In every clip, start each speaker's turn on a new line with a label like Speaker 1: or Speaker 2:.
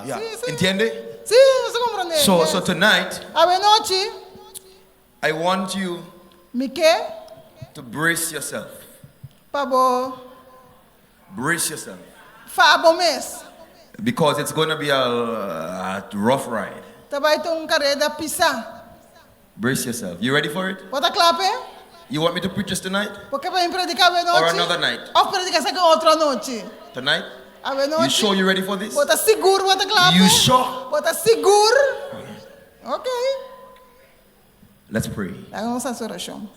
Speaker 1: Yeah.
Speaker 2: Sí.
Speaker 1: Entiende?
Speaker 2: Sí, se comprende.
Speaker 1: So tonight,
Speaker 2: Ave noche,
Speaker 1: I want you
Speaker 2: mi qué?
Speaker 1: to brace yourself.
Speaker 2: Pabo,
Speaker 1: Brace yourself.
Speaker 2: fabo mes.
Speaker 1: Because it's going to be a rough ride.
Speaker 2: Tabay itong kareda pisa.
Speaker 1: Brace yourself. You ready for it?
Speaker 2: Bota clape?
Speaker 1: You want me to preach this tonight?
Speaker 2: Porque pa predicar ave noche?
Speaker 1: Or another night?
Speaker 2: O predicar sa otra noche.
Speaker 1: Tonight?
Speaker 2: Ave noche.
Speaker 1: You sure you're ready for this?
Speaker 2: Bota seguro, bota clape?
Speaker 1: You sure?
Speaker 2: Bota seguro. Okay.
Speaker 1: Let's pray.
Speaker 2: Hagamos essa oração.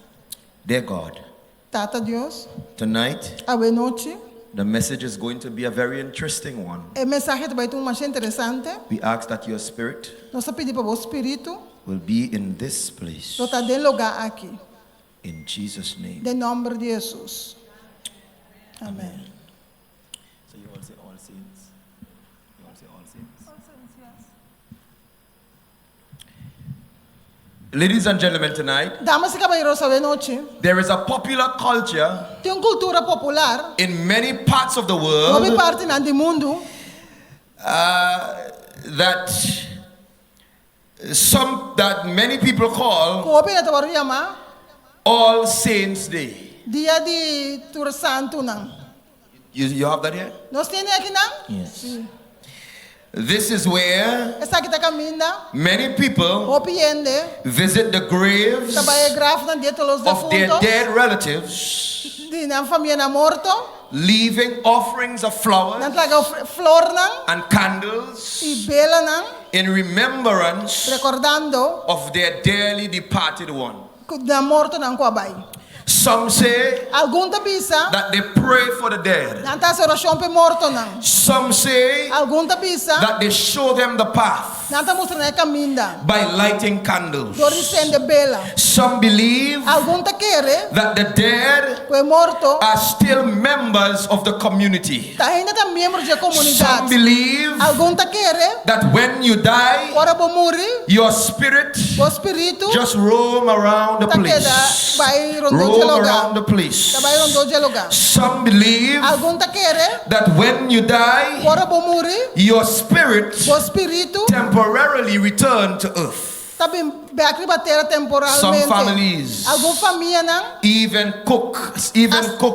Speaker 1: Dear God,
Speaker 2: Tata Deus,
Speaker 1: tonight
Speaker 2: ave noche.
Speaker 1: the message is going to be a very interesting one.
Speaker 2: O mensagem vai ter mais interessante.
Speaker 1: We ask that your spirit
Speaker 2: Nós pedimos para o Espírito,
Speaker 1: will be in this place.
Speaker 2: nós está dentro lugar aqui.
Speaker 1: In Jesus' name.
Speaker 2: Em nome de Jesus. Amém.
Speaker 1: So you all say all saints. You all say all saints. Ladies and gentlemen, tonight,
Speaker 2: Damas e caballeros, ave noche.
Speaker 1: there is a popular culture
Speaker 2: Tem uma cultura popular,
Speaker 1: in many parts of the
Speaker 2: nove
Speaker 1: world
Speaker 2: partes do mundo,
Speaker 1: that many people call
Speaker 2: que o opina te chama
Speaker 1: All Saints Day.
Speaker 2: Dia de Tour Santo não.
Speaker 1: You have that here?
Speaker 2: Nós temos aqui não?
Speaker 1: Yes. This is where
Speaker 2: Essa aqui está caminhando.
Speaker 1: many people
Speaker 2: Opiende.
Speaker 1: visit the graves
Speaker 2: Trabalha grave na dia todos os
Speaker 1: of their
Speaker 2: defuntos.
Speaker 1: dead relatives,
Speaker 2: De na família na morto.
Speaker 1: leaving offerings of flowers
Speaker 2: Não traga flor não.
Speaker 1: and candles
Speaker 2: E bela não.
Speaker 1: in remembrance
Speaker 2: Recordando
Speaker 1: of their dearly departed one.
Speaker 2: que na morto não coabai.
Speaker 1: Some say
Speaker 2: Algum te bisa.
Speaker 1: that they pray for the dead.
Speaker 2: Não está oração para morto não.
Speaker 1: Some say
Speaker 2: Algum te bisa.
Speaker 1: that they show them the path
Speaker 2: Não está mostrando a caminho.
Speaker 1: by lighting candles.
Speaker 2: Doricende bela.
Speaker 1: Some believe
Speaker 2: Algum te quer.
Speaker 1: that the dead
Speaker 2: Que é morto.
Speaker 1: are still members of the community.
Speaker 2: Tá ainda tá membro da
Speaker 1: Some
Speaker 2: comunidade.
Speaker 1: believe
Speaker 2: Algum te quer.
Speaker 1: that when you die,
Speaker 2: Ora bo morrer.
Speaker 1: your spirit
Speaker 2: O espírito.
Speaker 1: just roam around the
Speaker 2: Tá queda.
Speaker 1: place.
Speaker 2: Vai rondo de
Speaker 1: Roam
Speaker 2: lugar.
Speaker 1: around the place.
Speaker 2: Tá vai rondo de lugar.
Speaker 1: Some believe
Speaker 2: Algum te quer.
Speaker 1: that when you die,
Speaker 2: Ora bo morrer.
Speaker 1: your spirit
Speaker 2: O espírito.
Speaker 1: temporarily return to earth.
Speaker 2: Tá bem aqui bater temporalmente.
Speaker 1: Some families
Speaker 2: Algum família não.
Speaker 1: even cook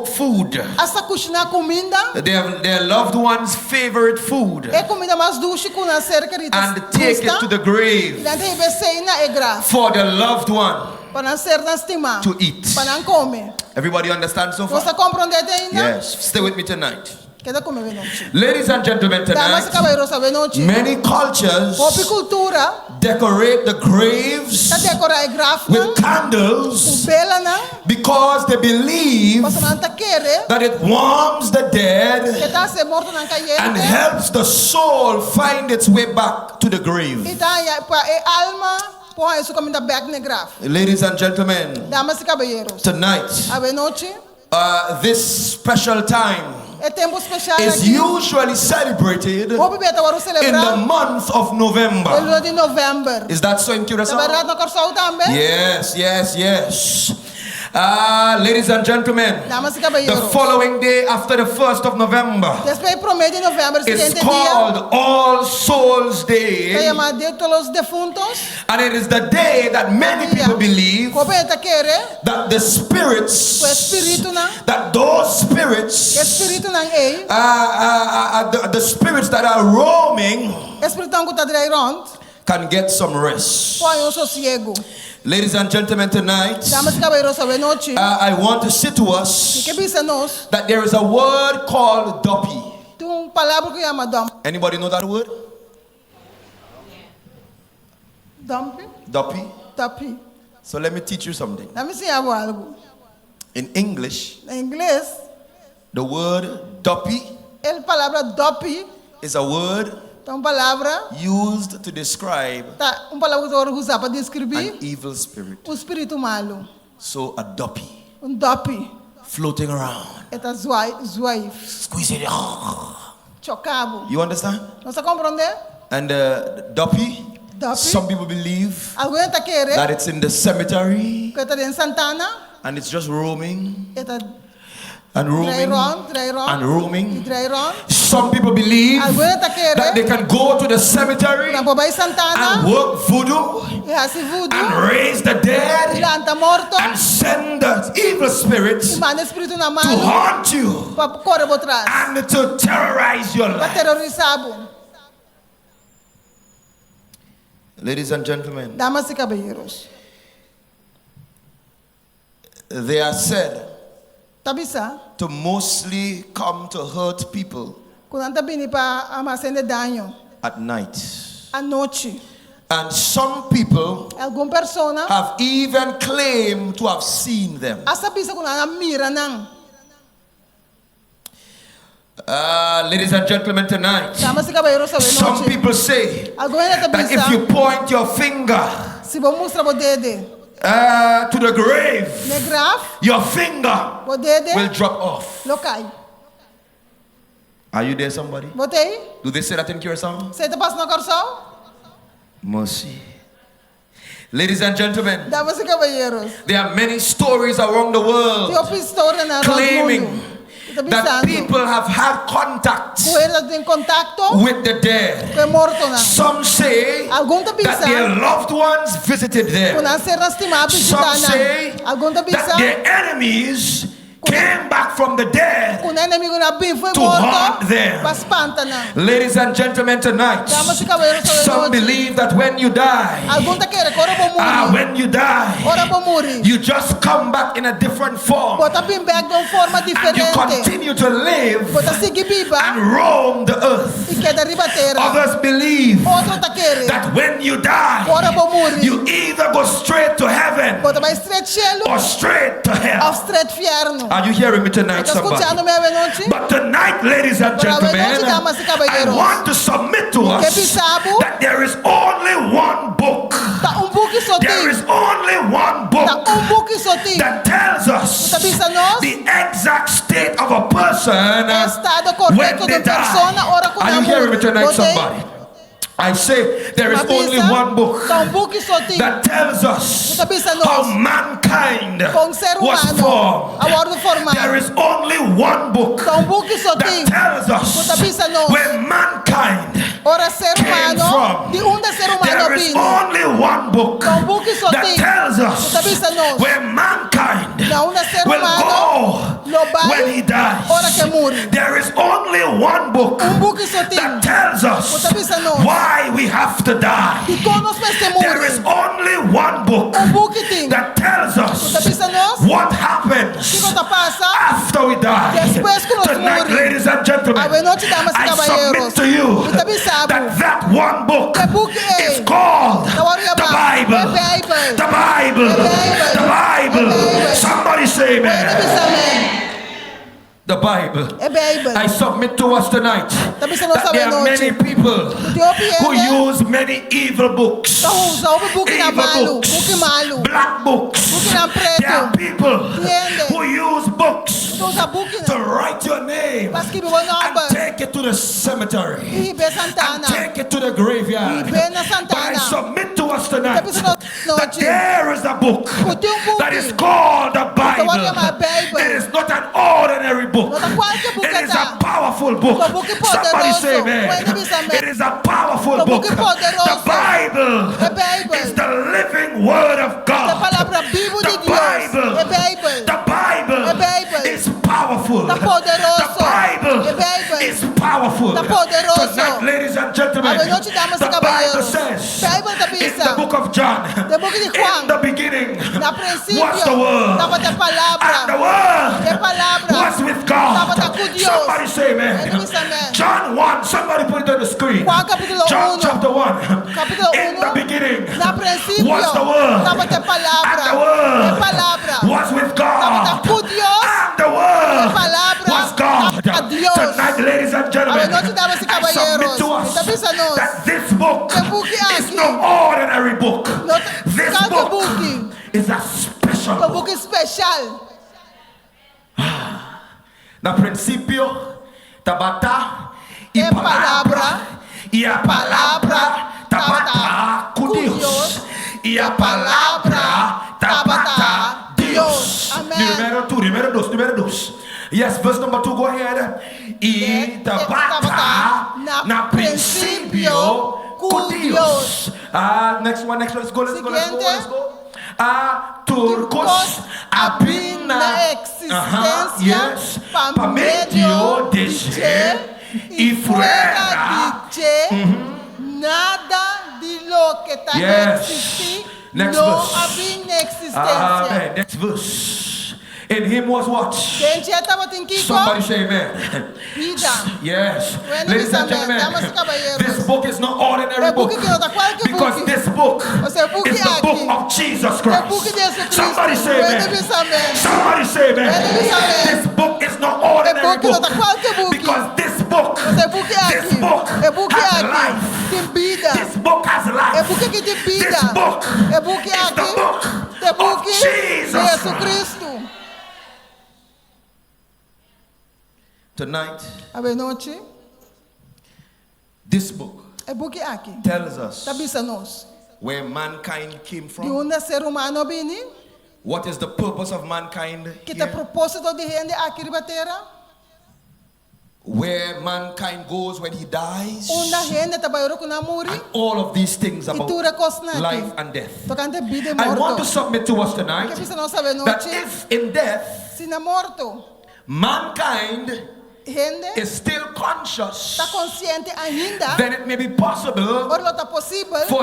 Speaker 1: food.
Speaker 2: Essa cozinhar comida.
Speaker 1: Their loved one's favorite food
Speaker 2: É comida mais doce com a cerca de
Speaker 1: and take it to the grave
Speaker 2: e daí vecina é gra.
Speaker 1: for the loved one
Speaker 2: Para não ser na estima.
Speaker 1: to eat.
Speaker 2: Para não comer.
Speaker 1: Everybody understand so
Speaker 2: Você
Speaker 1: far?
Speaker 2: compreende ainda?
Speaker 1: Yes. Stay with me tonight.
Speaker 2: Queda comer bem noite.
Speaker 1: Ladies and gentlemen,
Speaker 2: Damas e
Speaker 1: tonight,
Speaker 2: caballeros, ave noite.
Speaker 1: many cultures
Speaker 2: Pop cultura.
Speaker 1: decorate the graves
Speaker 2: Tá decorar grafo.
Speaker 1: with candles
Speaker 2: Bela não.
Speaker 1: because they believe
Speaker 2: Você não tá querer.
Speaker 1: that it warms the
Speaker 2: Que
Speaker 1: dead
Speaker 2: tá ser morto na
Speaker 1: and
Speaker 2: caiente.
Speaker 1: helps the soul find its way back to the grave.
Speaker 2: E tá para alma. Põe isso comida back na grafo.
Speaker 1: Ladies and gentlemen,
Speaker 2: Damas e caballeros.
Speaker 1: tonight,
Speaker 2: Ave noite.
Speaker 1: this special time
Speaker 2: É tempo especial
Speaker 1: is
Speaker 2: aqui.
Speaker 1: usually celebrated
Speaker 2: Vou beber agora
Speaker 1: in the
Speaker 2: celebrar.
Speaker 1: month of
Speaker 2: O
Speaker 1: November.
Speaker 2: mês de novembro.
Speaker 1: Is that so in
Speaker 2: Tá
Speaker 1: Curaçao?
Speaker 2: verdade na Corsol também?
Speaker 1: Yes. Ladies and gentlemen,
Speaker 2: Damas e
Speaker 1: the
Speaker 2: caballeros.
Speaker 1: following day after the 1st of November
Speaker 2: Depois promete de novembro,
Speaker 1: is
Speaker 2: seguinte dia.
Speaker 1: called All Souls Day,
Speaker 2: Se chama Dia de todos os defuntos.
Speaker 1: and it is the day that many people believe
Speaker 2: Como é que quer?
Speaker 1: that the spirits,
Speaker 2: O espírito não.
Speaker 1: that those spirits,
Speaker 2: Espírito não é.
Speaker 1: the spirits that are roaming
Speaker 2: Espírito não está direito.
Speaker 1: can get some rest.
Speaker 2: Põe sossego.
Speaker 1: Ladies and gentlemen, tonight,
Speaker 2: Damas e caballeros, ave noite.
Speaker 1: I want to say to us
Speaker 2: Que pensa nós?
Speaker 1: that there is a word called doppy.
Speaker 2: Tem palavra que chama dump.
Speaker 1: Anybody know that word?
Speaker 2: Dump.
Speaker 1: Doppy.
Speaker 2: Tapi.
Speaker 1: So let me teach you something.
Speaker 2: Dá-me ensinar algo.
Speaker 1: In English,
Speaker 2: Em inglês,
Speaker 1: the word doppy
Speaker 2: a palavra dopi
Speaker 1: is a word
Speaker 2: é uma palavra,
Speaker 1: used to describe
Speaker 2: tá, uma palavra que você usa para descrever
Speaker 1: an evil spirit.
Speaker 2: o espírito malo.
Speaker 1: So a doppy
Speaker 2: Dopi.
Speaker 1: floating around.
Speaker 2: É zoaif.
Speaker 1: Squeeze it.
Speaker 2: Chocado.
Speaker 1: You understand?
Speaker 2: Você compreende?
Speaker 1: And doppy,
Speaker 2: Dopi.
Speaker 1: some people believe
Speaker 2: Alguém está querendo
Speaker 1: that it's in the cemetery
Speaker 2: que está em Santana.
Speaker 1: and it's just roaming.
Speaker 2: Está
Speaker 1: and roaming and roaming. Some people believe that they can go to the cemetery and work voodoo and raise the dead and send the evil spirits to haunt you and to terrorize your life. Ladies and gentlemen,
Speaker 2: Damas y caballeros,
Speaker 1: they are said
Speaker 2: tabisa,
Speaker 1: to mostly come to hurt people
Speaker 2: kunanta bini pa hacerle daño
Speaker 1: at night.
Speaker 2: anoche.
Speaker 1: And some people
Speaker 2: Alguna persona
Speaker 1: have even claimed to have seen them.
Speaker 2: asa bisa kunana mira nang.
Speaker 1: Ladies and gentlemen, tonight,
Speaker 2: Damas y caballeros, sabe
Speaker 1: some
Speaker 2: noche.
Speaker 1: people say
Speaker 2: Alguna
Speaker 1: that if
Speaker 2: tabisa,
Speaker 1: you point your finger
Speaker 2: si bo mustra bo dede,
Speaker 1: to the grave,
Speaker 2: ne graf,
Speaker 1: your finger
Speaker 2: bo dede,
Speaker 1: will drop off.
Speaker 2: lokay.
Speaker 1: Are you there, somebody?
Speaker 2: Botei,
Speaker 1: Do they say that in Curacao?
Speaker 2: se te pas no corso?
Speaker 1: Mercy. Ladies and gentlemen,
Speaker 2: Damas y caballeros,
Speaker 1: there are many stories around the world
Speaker 2: yo pistora na
Speaker 1: claiming that people have had contact
Speaker 2: en contacto
Speaker 1: with the dead.
Speaker 2: con morto na.
Speaker 1: Some say
Speaker 2: Algum
Speaker 1: that
Speaker 2: tabisa,
Speaker 1: their loved ones visited them.
Speaker 2: kuna ser nastimado
Speaker 1: Some say
Speaker 2: Algum
Speaker 1: that
Speaker 2: tabisa,
Speaker 1: their enemies came back from the dead
Speaker 2: kuna enemigo na bin foi
Speaker 1: to haunt
Speaker 2: morto,
Speaker 1: them.
Speaker 2: paspanta na.
Speaker 1: Ladies and gentlemen, tonight,
Speaker 2: Damas y caballeros, sabe
Speaker 1: some
Speaker 2: noche.
Speaker 1: believe that when you die,
Speaker 2: Algum ta quer ora bo muri,
Speaker 1: when you die,
Speaker 2: ora bo muri.
Speaker 1: you just come back in a different form
Speaker 2: Bota bin back de forma
Speaker 1: and you
Speaker 2: diferente.
Speaker 1: continue to live
Speaker 2: Bota sigue viva
Speaker 1: and roam the earth.
Speaker 2: y queda arriba terra.
Speaker 1: Others believe
Speaker 2: Outro ta quer,
Speaker 1: that when you die,
Speaker 2: ora bo muri.
Speaker 1: you either go straight to heaven
Speaker 2: Bota vai straight cielo
Speaker 1: or straight to
Speaker 2: ou
Speaker 1: hell.
Speaker 2: straight fierno.
Speaker 1: Are you hearing me tonight,
Speaker 2: Está
Speaker 1: somebody?
Speaker 2: escuchando me noche?
Speaker 1: But tonight, ladies and gentlemen,
Speaker 2: damas y
Speaker 1: I
Speaker 2: caballeros,
Speaker 1: want to submit to us
Speaker 2: pensamos?
Speaker 1: that there is only one book.
Speaker 2: Tá book
Speaker 1: There is
Speaker 2: sozinho.
Speaker 1: only one
Speaker 2: Tá
Speaker 1: book
Speaker 2: book sozinho.
Speaker 1: that tells us
Speaker 2: Sabisa nós?
Speaker 1: the exact state of a person
Speaker 2: Estado
Speaker 1: when
Speaker 2: correto
Speaker 1: they
Speaker 2: de persona
Speaker 1: die.
Speaker 2: ora com
Speaker 1: Are you hearing me tonight,
Speaker 2: Botei?
Speaker 1: somebody? I say there is only one book
Speaker 2: Tá book sozinho.
Speaker 1: that tells us
Speaker 2: Sabisa
Speaker 1: how
Speaker 2: nós?
Speaker 1: mankind
Speaker 2: Com ser
Speaker 1: was
Speaker 2: humano.
Speaker 1: formed.
Speaker 2: A ordem formada.
Speaker 1: There is only one book
Speaker 2: Tá book
Speaker 1: that
Speaker 2: sozinho.
Speaker 1: tells us
Speaker 2: Sabisa nós?
Speaker 1: where mankind
Speaker 2: Ora ser
Speaker 1: came
Speaker 2: humano.
Speaker 1: from.
Speaker 2: De onde ser humano
Speaker 1: There is
Speaker 2: vino.
Speaker 1: only one book
Speaker 2: Tá book
Speaker 1: that
Speaker 2: sozinho.
Speaker 1: tells us
Speaker 2: Sabisa nós?
Speaker 1: where mankind
Speaker 2: Na onde ser
Speaker 1: will
Speaker 2: humano.
Speaker 1: go
Speaker 2: Lo vai.
Speaker 1: when he dies.
Speaker 2: Ora que muri.
Speaker 1: There is only one book
Speaker 2: Book
Speaker 1: that
Speaker 2: sozinho.
Speaker 1: tells us
Speaker 2: Sabisa nós?
Speaker 1: why we have to die.
Speaker 2: E quando nós
Speaker 1: There is
Speaker 2: muri.
Speaker 1: only one book
Speaker 2: Book tem.
Speaker 1: that tells us
Speaker 2: Sabisa nós?
Speaker 1: what
Speaker 2: Que
Speaker 1: happens
Speaker 2: coisa passa?
Speaker 1: after we die.
Speaker 2: Después que nos
Speaker 1: Tonight,
Speaker 2: morimos.
Speaker 1: ladies and gentlemen,
Speaker 2: A noite, damas e
Speaker 1: I
Speaker 2: caballeros.
Speaker 1: submit to you
Speaker 2: E também sabe.
Speaker 1: that one book
Speaker 2: Que book é?
Speaker 1: is called
Speaker 2: Da hora
Speaker 1: the
Speaker 2: de
Speaker 1: Bible.
Speaker 2: The Bible.
Speaker 1: The Bible.
Speaker 2: The Bible.
Speaker 1: The Bible.
Speaker 2: The Bible.
Speaker 1: Somebody say amen.
Speaker 2: Amém.
Speaker 1: The Bible.
Speaker 2: É Bible.
Speaker 1: I submit to us tonight
Speaker 2: Também se não
Speaker 1: that
Speaker 2: sabe
Speaker 1: there
Speaker 2: a
Speaker 1: are many
Speaker 2: noite.
Speaker 1: people who use many evil books.
Speaker 2: Tá usando book na
Speaker 1: Evil
Speaker 2: malu.
Speaker 1: books.
Speaker 2: Book malu.
Speaker 1: Black books.
Speaker 2: Book na
Speaker 1: There are
Speaker 2: preto.
Speaker 1: people
Speaker 2: Entende?
Speaker 1: who use books
Speaker 2: Tu usa book
Speaker 1: to
Speaker 2: na.
Speaker 1: write your name
Speaker 2: Mas que boa
Speaker 1: and
Speaker 2: nova.
Speaker 1: take it to the cemetery
Speaker 2: E be
Speaker 1: and
Speaker 2: Santana.
Speaker 1: take it to the graveyard.
Speaker 2: E be na
Speaker 1: But I
Speaker 2: Santana.
Speaker 1: submit to us tonight
Speaker 2: Também se não
Speaker 1: that
Speaker 2: noite.
Speaker 1: there is a book
Speaker 2: Tem book.
Speaker 1: that is called the
Speaker 2: Então, olha a
Speaker 1: Bible.
Speaker 2: Bible.
Speaker 1: It is not an ordinary book.
Speaker 2: Não tá qualquer book
Speaker 1: It is
Speaker 2: tá.
Speaker 1: a powerful book.
Speaker 2: Então, book
Speaker 1: Somebody
Speaker 2: poderoso.
Speaker 1: say amen.
Speaker 2: When it is amen.
Speaker 1: It is a powerful
Speaker 2: Então,
Speaker 1: book.
Speaker 2: book poderoso.
Speaker 1: The Bible
Speaker 2: The Bible.
Speaker 1: is the living word of
Speaker 2: A
Speaker 1: God.
Speaker 2: palavra viva de
Speaker 1: The
Speaker 2: Deus.
Speaker 1: Bible.
Speaker 2: É Bible.
Speaker 1: The Bible
Speaker 2: The Bible.
Speaker 1: is powerful.
Speaker 2: Tá poderoso.
Speaker 1: The Bible
Speaker 2: The Bible.
Speaker 1: is powerful.
Speaker 2: Tá poderoso.
Speaker 1: Tonight, ladies and gentlemen,
Speaker 2: A noite, damas e
Speaker 1: the Bible
Speaker 2: caballeros.
Speaker 1: says
Speaker 2: Bible tá
Speaker 1: in
Speaker 2: bisa.
Speaker 1: the book of John,
Speaker 2: The book de Juan.
Speaker 1: in the beginning
Speaker 2: Na princípio,
Speaker 1: was the word,
Speaker 2: tava a
Speaker 1: and the
Speaker 2: palavra.
Speaker 1: word
Speaker 2: A palavra.
Speaker 1: was with God.
Speaker 2: Tava com Deus.
Speaker 1: Somebody say amen.
Speaker 2: Ele disse amém.
Speaker 1: John 1, somebody put it on the screen.
Speaker 2: Juan capítulo
Speaker 1: John
Speaker 2: 1.
Speaker 1: chapter 1.
Speaker 2: Capítulo
Speaker 1: In the
Speaker 2: 1.
Speaker 1: beginning
Speaker 2: Na princípio,
Speaker 1: was the word,
Speaker 2: tava a palavra.
Speaker 1: and the word
Speaker 2: A palavra.
Speaker 1: was with
Speaker 2: Tava
Speaker 1: God,
Speaker 2: com Deus.
Speaker 1: and the word
Speaker 2: A palavra
Speaker 1: was God.
Speaker 2: tava Deus.
Speaker 1: Tonight, ladies and
Speaker 2: A
Speaker 1: gentlemen,
Speaker 2: noite, damas e
Speaker 1: I submit
Speaker 2: caballeros.
Speaker 1: to us
Speaker 2: Então pensa nós.
Speaker 1: that this book
Speaker 2: Que book é
Speaker 1: is
Speaker 2: aqui?
Speaker 1: no ordinary book.
Speaker 2: Não,
Speaker 1: This
Speaker 2: cada
Speaker 1: book
Speaker 2: book.
Speaker 1: is a special
Speaker 2: Um
Speaker 1: book.
Speaker 2: book especial.
Speaker 1: Na princípio, tabata e
Speaker 2: É palavra.
Speaker 1: e a palavra tabata com Deus e a palavra tabata Deus.
Speaker 2: Amém.
Speaker 1: Número 2. Yes, verse number 2, go ahead. Y tabata na principio con Dios. Next one, let's go. Turcos abin na
Speaker 2: existencia
Speaker 1: pa medio de y fuera
Speaker 2: nada de lo que está existir no había existencia.
Speaker 1: Next verse. In him was what? Somebody say amen. Yes. Ladies and gentlemen, this book is not ordinary book. Because this book is the book of Jesus Christ. Somebody say amen. Somebody say amen. This book is not ordinary book. Because this book has life. This book has life. This book is the book of Jesus Christ. Tonight, this book tells us where mankind came from. What is the purpose of mankind here? Where mankind goes when he dies. And all of these things about life and death. I want to submit to us tonight that if in death mankind is still conscious, then it may be possible for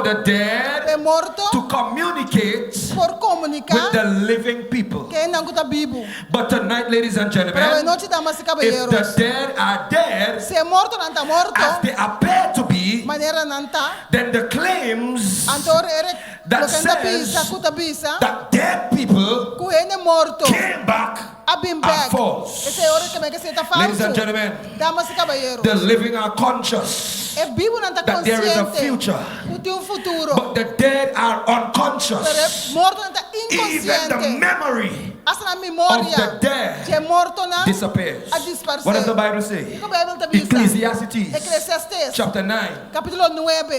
Speaker 1: the dead to communicate with the living people. But tonight, ladies and gentlemen, if the dead are dead as they appear to be, then the claims that says that dead people came back are false. Ladies and gentlemen, the living are conscious that there is a future, but the dead are unconscious. Even the memory of the dead disappears. What does the Bible say? Ecclesiastes chapter 9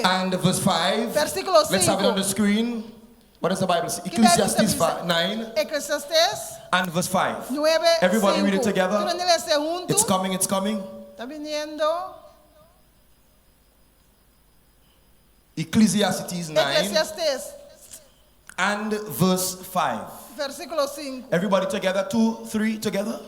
Speaker 1: and verse 5. Let's have it on the screen. What does the Bible say? Ecclesiastes 9 and verse 5. Everybody read it together. It's coming, it's coming. Ecclesiastes 9 and verse 5. Everybody together. 2, 3 together.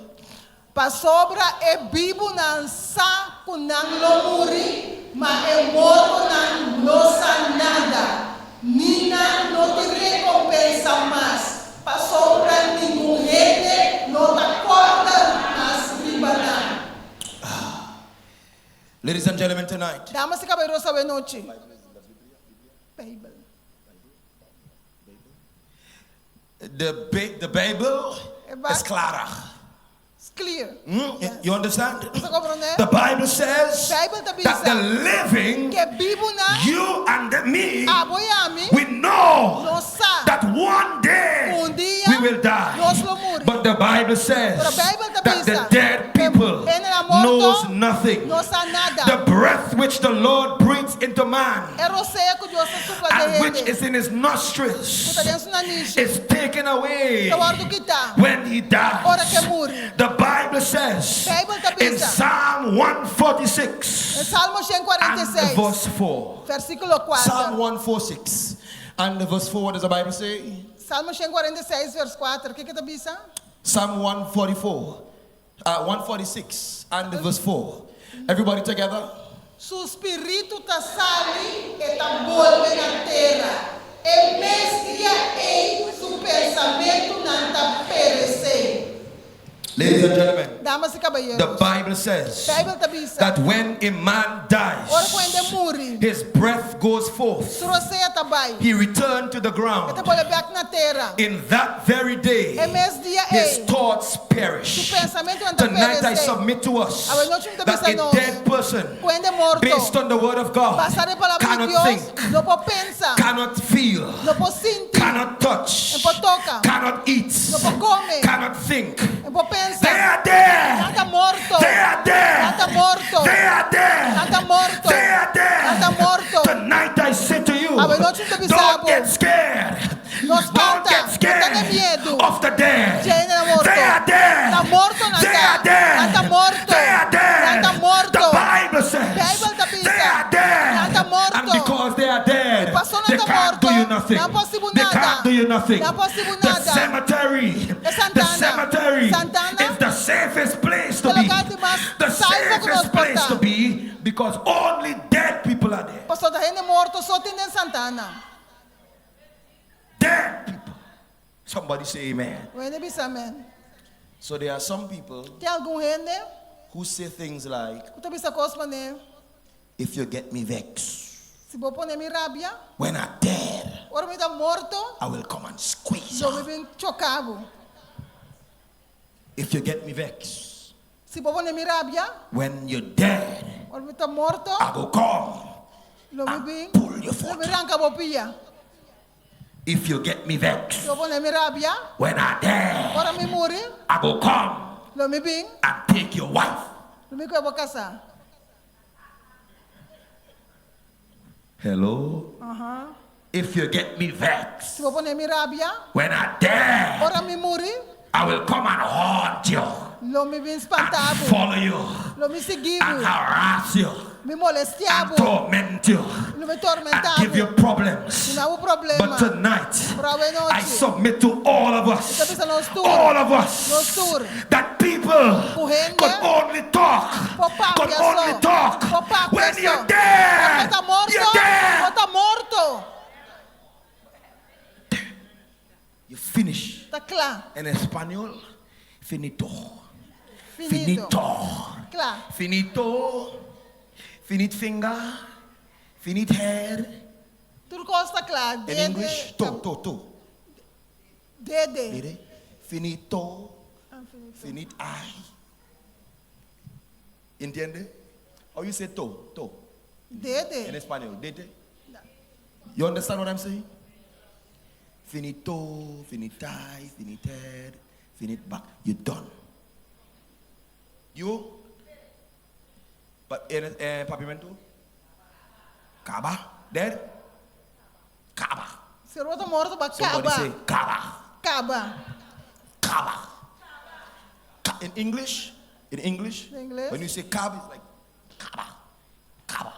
Speaker 2: Pasobra e bibo nan sa kunang lomuri ma e morto nan no sa nada. Nina no te recompensa más. Pasobra ningún gente no te acorda más ribanan.
Speaker 1: Ladies and gentlemen, tonight.
Speaker 2: Damas y caballeros, esta noche. Bible.
Speaker 1: The Bible is clara.
Speaker 2: It's clear.
Speaker 1: Yes. You understand? The Bible says that the living, you and me, we know that one day we will die. But the Bible says that the dead people knows nothing. The breath which the Lord breathes into man and which is in his nostrils is taken away when he dies. The Bible says in Psalm 146 and verse 4. Psalm 146 and verse 4. What does the Bible say?
Speaker 2: Salmo 146 verse 4. ¿Qué te dice?
Speaker 1: Psalm 146 and verse 4. Everybody together.
Speaker 2: Su espíritu ta sali e ta vuelve na terra. E mestia e su pensamento não ta perecer.
Speaker 1: Ladies and gentlemen,
Speaker 2: damas y caballeros,
Speaker 1: the Bible says that when a man dies, his breath goes forth. He returned to the ground. In that very day, his thoughts perish. Tonight I submit to us that a dead person, based on the word of God, cannot think, cannot feel, cannot touch, cannot eat, cannot think. They are dead. They are dead. They are dead. They are dead. Tonight I say to you, don't get scared. Don't get scared of the dead. They are dead.
Speaker 2: Está morto na
Speaker 1: They are dead.
Speaker 2: Está morto.
Speaker 1: They are dead.
Speaker 2: Está morto.
Speaker 1: The Bible says
Speaker 2: Bible
Speaker 1: they are dead.
Speaker 2: Está morto.
Speaker 1: And because they are dead, they can't do you nothing. They can't do you nothing. The cemetery is the safest place to be. The safest place to be because only dead people are there.
Speaker 2: Pastor, da gente morto só tem em Santana.
Speaker 1: Dead people. Somebody say amen.
Speaker 2: Amen.
Speaker 1: So there are some people
Speaker 2: Tem algum gente
Speaker 1: who say things like,
Speaker 2: que bisa cospa né?
Speaker 1: if you get me vexed,
Speaker 2: Se vou pôr mi rabia,
Speaker 1: when I'm dead,
Speaker 2: ora me tá morto,
Speaker 1: I will come and squeeze
Speaker 2: eu me
Speaker 1: you.
Speaker 2: vim chocado.
Speaker 1: If you get me vexed,
Speaker 2: Se vou pôr mi rabia,
Speaker 1: when you're dead,
Speaker 2: ora me tá morto,
Speaker 1: I will come
Speaker 2: eu me
Speaker 1: and
Speaker 2: vim,
Speaker 1: pull your
Speaker 2: eu
Speaker 1: foot.
Speaker 2: me arranca a bopia.
Speaker 1: If you get me vexed,
Speaker 2: Se eu pôr mi rabia,
Speaker 1: when I'm dead,
Speaker 2: ora me muri,
Speaker 1: I will come
Speaker 2: eu me vim,
Speaker 1: and take your wife.
Speaker 2: eu me quero casar.
Speaker 1: Hello? If you get me vexed,
Speaker 2: Se vou pôr mi rabia,
Speaker 1: when I'm dead,
Speaker 2: ora me muri,
Speaker 1: I will come and haunt you
Speaker 2: eu me vim
Speaker 1: and
Speaker 2: espantado,
Speaker 1: follow you
Speaker 2: eu me segui,
Speaker 1: and harass you
Speaker 2: me
Speaker 1: and
Speaker 2: molestiavo,
Speaker 1: torment you
Speaker 2: eu me
Speaker 1: and
Speaker 2: tormentavo.
Speaker 1: give you problems.
Speaker 2: Não há problema.
Speaker 1: But tonight,
Speaker 2: Para a noite,
Speaker 1: I submit to all of us,
Speaker 2: Ito nos tour.
Speaker 1: all of us,
Speaker 2: Nos tour.
Speaker 1: that people
Speaker 2: Puhende.
Speaker 1: could only talk,
Speaker 2: Popa,
Speaker 1: could
Speaker 2: peso.
Speaker 1: only talk
Speaker 2: Popa,
Speaker 1: when
Speaker 2: peso.
Speaker 1: you're dead.
Speaker 2: Está morto,
Speaker 1: You're dead.
Speaker 2: está morto.
Speaker 1: You finish.
Speaker 2: Está claro.
Speaker 1: In Espanol, finito.
Speaker 2: Finito. Claro.
Speaker 1: Finito. Finite finger. Finite head.
Speaker 2: Tudo está claro.
Speaker 1: In English, to.
Speaker 2: Dede.
Speaker 1: Finito. Finite eye. Entiende? How you say to? In
Speaker 2: Dede.
Speaker 1: Espanol, dede. You understand what I'm saying? Finito, finite eye, finite head, finite back. You're done. You? But in Papimento? Kaba? Dead? Kaba.
Speaker 2: Se o outro morto, vai
Speaker 1: Somebody say
Speaker 2: caba.
Speaker 1: Kaba.
Speaker 2: Caba.
Speaker 1: Kaba. In English?
Speaker 2: In English?
Speaker 1: When you say cab, it's like Kaba. Kaba.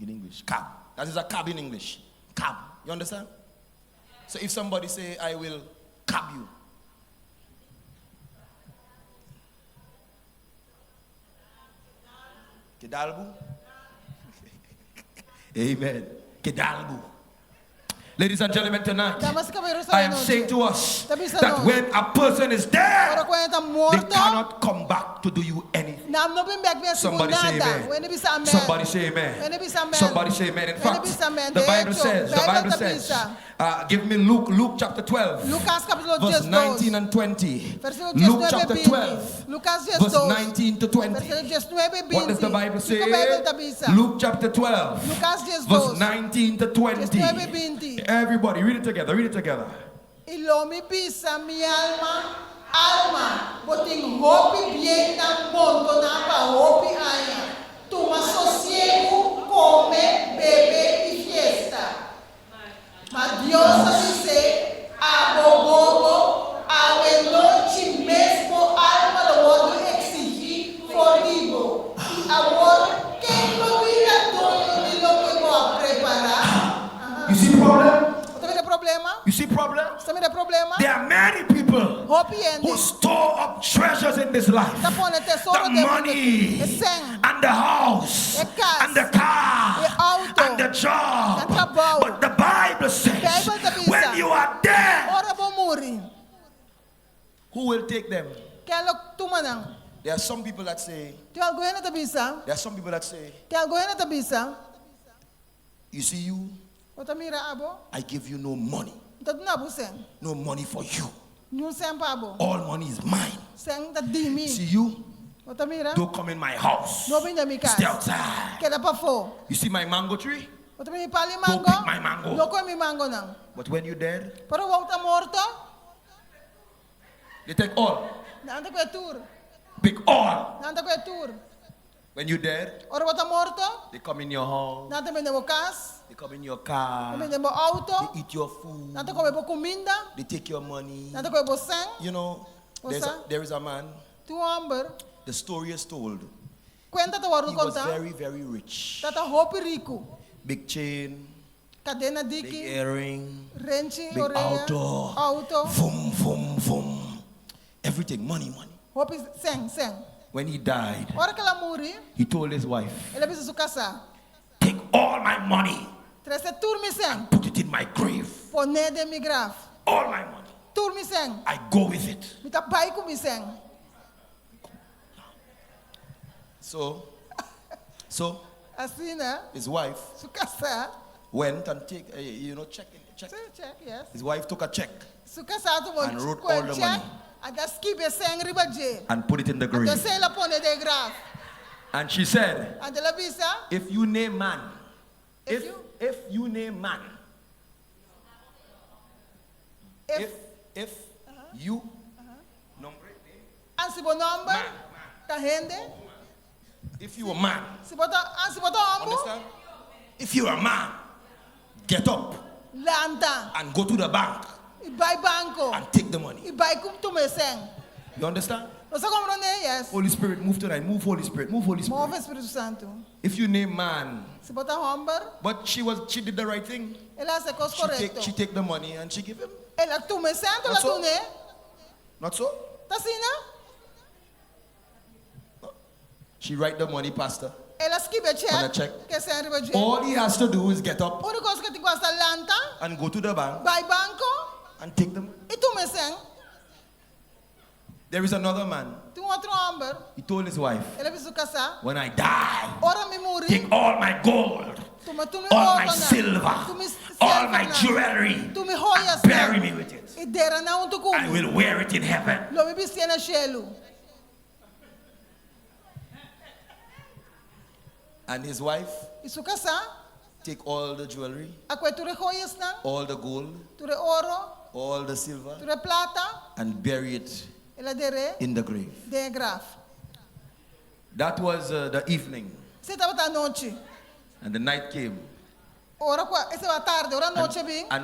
Speaker 1: In English. Cab. That is a cab in English. Cab. You understand? So if somebody say, I will cab you. Kedalbu? Amen. Kedalbu. Ladies and gentlemen, tonight, I am saying to us that when a person is dead, they cannot come back to do you anything. Somebody say amen. Somebody say amen. Somebody say amen. In fact, the Bible says, give me Luke chapter 12, verse 19 and 20. Luke chapter 12, verse 19 to 20. What does the Bible say? Luke chapter 12, verse 19 to 20. Everybody, read it together, read it together.
Speaker 2: Ilomi bisa mi alma, boting hopi bieta monto na pa hopi aya. Tuma sosiego, come, bebe y fiesta. Ma Dios dice, abogogo, ave noche mesmo alma lo voy a exigir contigo. Y ahora, ¿qué comida todo ni lo que voy a preparar?
Speaker 1: You see the problem? You see problem? There are many people who store up treasures in this life. The money and the house and the car and the job. But the Bible says when you are dead, who will take them? There are some people that say, you see you, I give you no money. No money for you. All money is mine. See you, don't come in my house. Stay outside. You see my mango tree? Don't pick my mango. But when you're dead, they take all. Pick all. When you're dead, they come in your house. They come in your car.
Speaker 2: They
Speaker 1: eat your food.
Speaker 2: They
Speaker 1: take your money.
Speaker 2: You
Speaker 1: know, there is a man. The story is told. He was very, very rich. Big chain, big earring, big auto, vroom, vroom, vroom. Everything, money. When he died, he told his wife, take all my money and put it in my grave. All my money. I go with it. So his wife went and check.
Speaker 2: Yes.
Speaker 1: His wife took a check and wrote all the money and put it in the grave. And she said, if you name man, if you name man, if you if you a man, understand? If you're a man, get up and go to the bank and take the money. You understand?
Speaker 2: Yes.
Speaker 1: Holy Spirit, move tonight. Move, Holy Spirit. Move, Holy Spirit. If you name man, but she did the right thing. She take the money and she give him. Not so? Not so? She write the money, pastor, on a check. All he has to do is get up and go to the bank and take them. There is another man. He told his wife, when I die, take all my gold, all my silver, all my jewelry, and bury me with it. I will wear it in heaven. And his wife take all the jewelry, all the gold, all the silver, and bury it in the grave. That was the evening. And the night came. And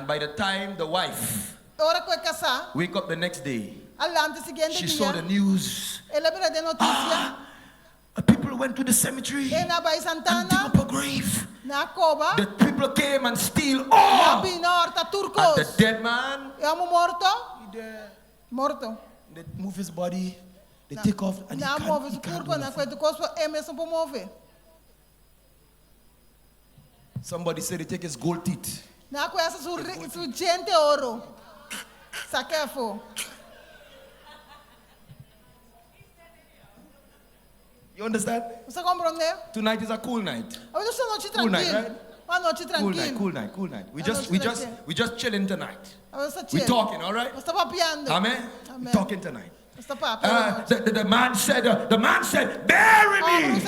Speaker 1: by the time the wife wake up the next day, she saw the news. People went to the cemetery and dig up a grave. The people came and steal all. And the dead man, he dead. They move his body, they take off, and he can't move. Somebody said they take his gold teeth. You understand? Tonight is a cool night. Cool night, right? Cool night. We just chilling tonight. We talking, all right? Amen. We talking tonight. The man said, bury me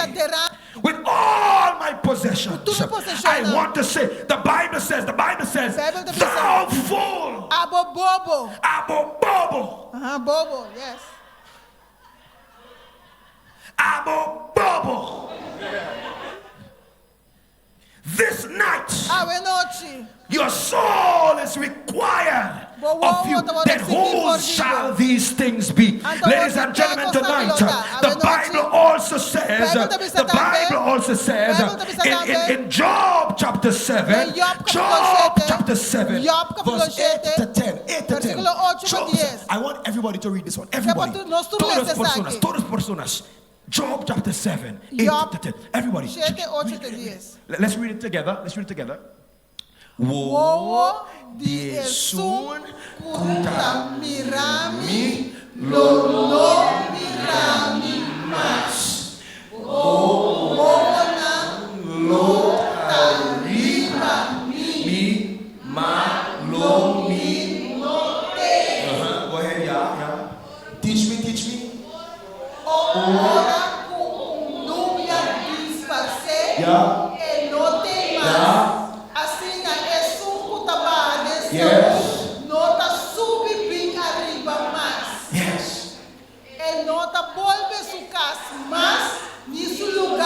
Speaker 1: with all my possessions. I want to say, the Bible says, thou fool.
Speaker 2: Abo bobo.
Speaker 1: Bobo,
Speaker 2: yes.
Speaker 1: Abo bobo. This night, your soul is required of you. Then whose shall these things be? Ladies and gentlemen, tonight, the Bible also says in Job chapter 7, verse 8 to 10. 8 to 10. Job, I want everybody to read this one. Everybody. Todas personas. Job chapter 7, 8 to 10. Everybody. Let's read it together. Woe diesun kuta mirami lo mirami mas. Woe lo tarima mi ma lo mi no te. Go ahead, yeah. Teach me. Ora cum nubia disparse e no te mas. Yes.
Speaker 2: Nota sube bem arriba mais.
Speaker 1: Yes.
Speaker 2: E nota volve su casa mais nisso lugar.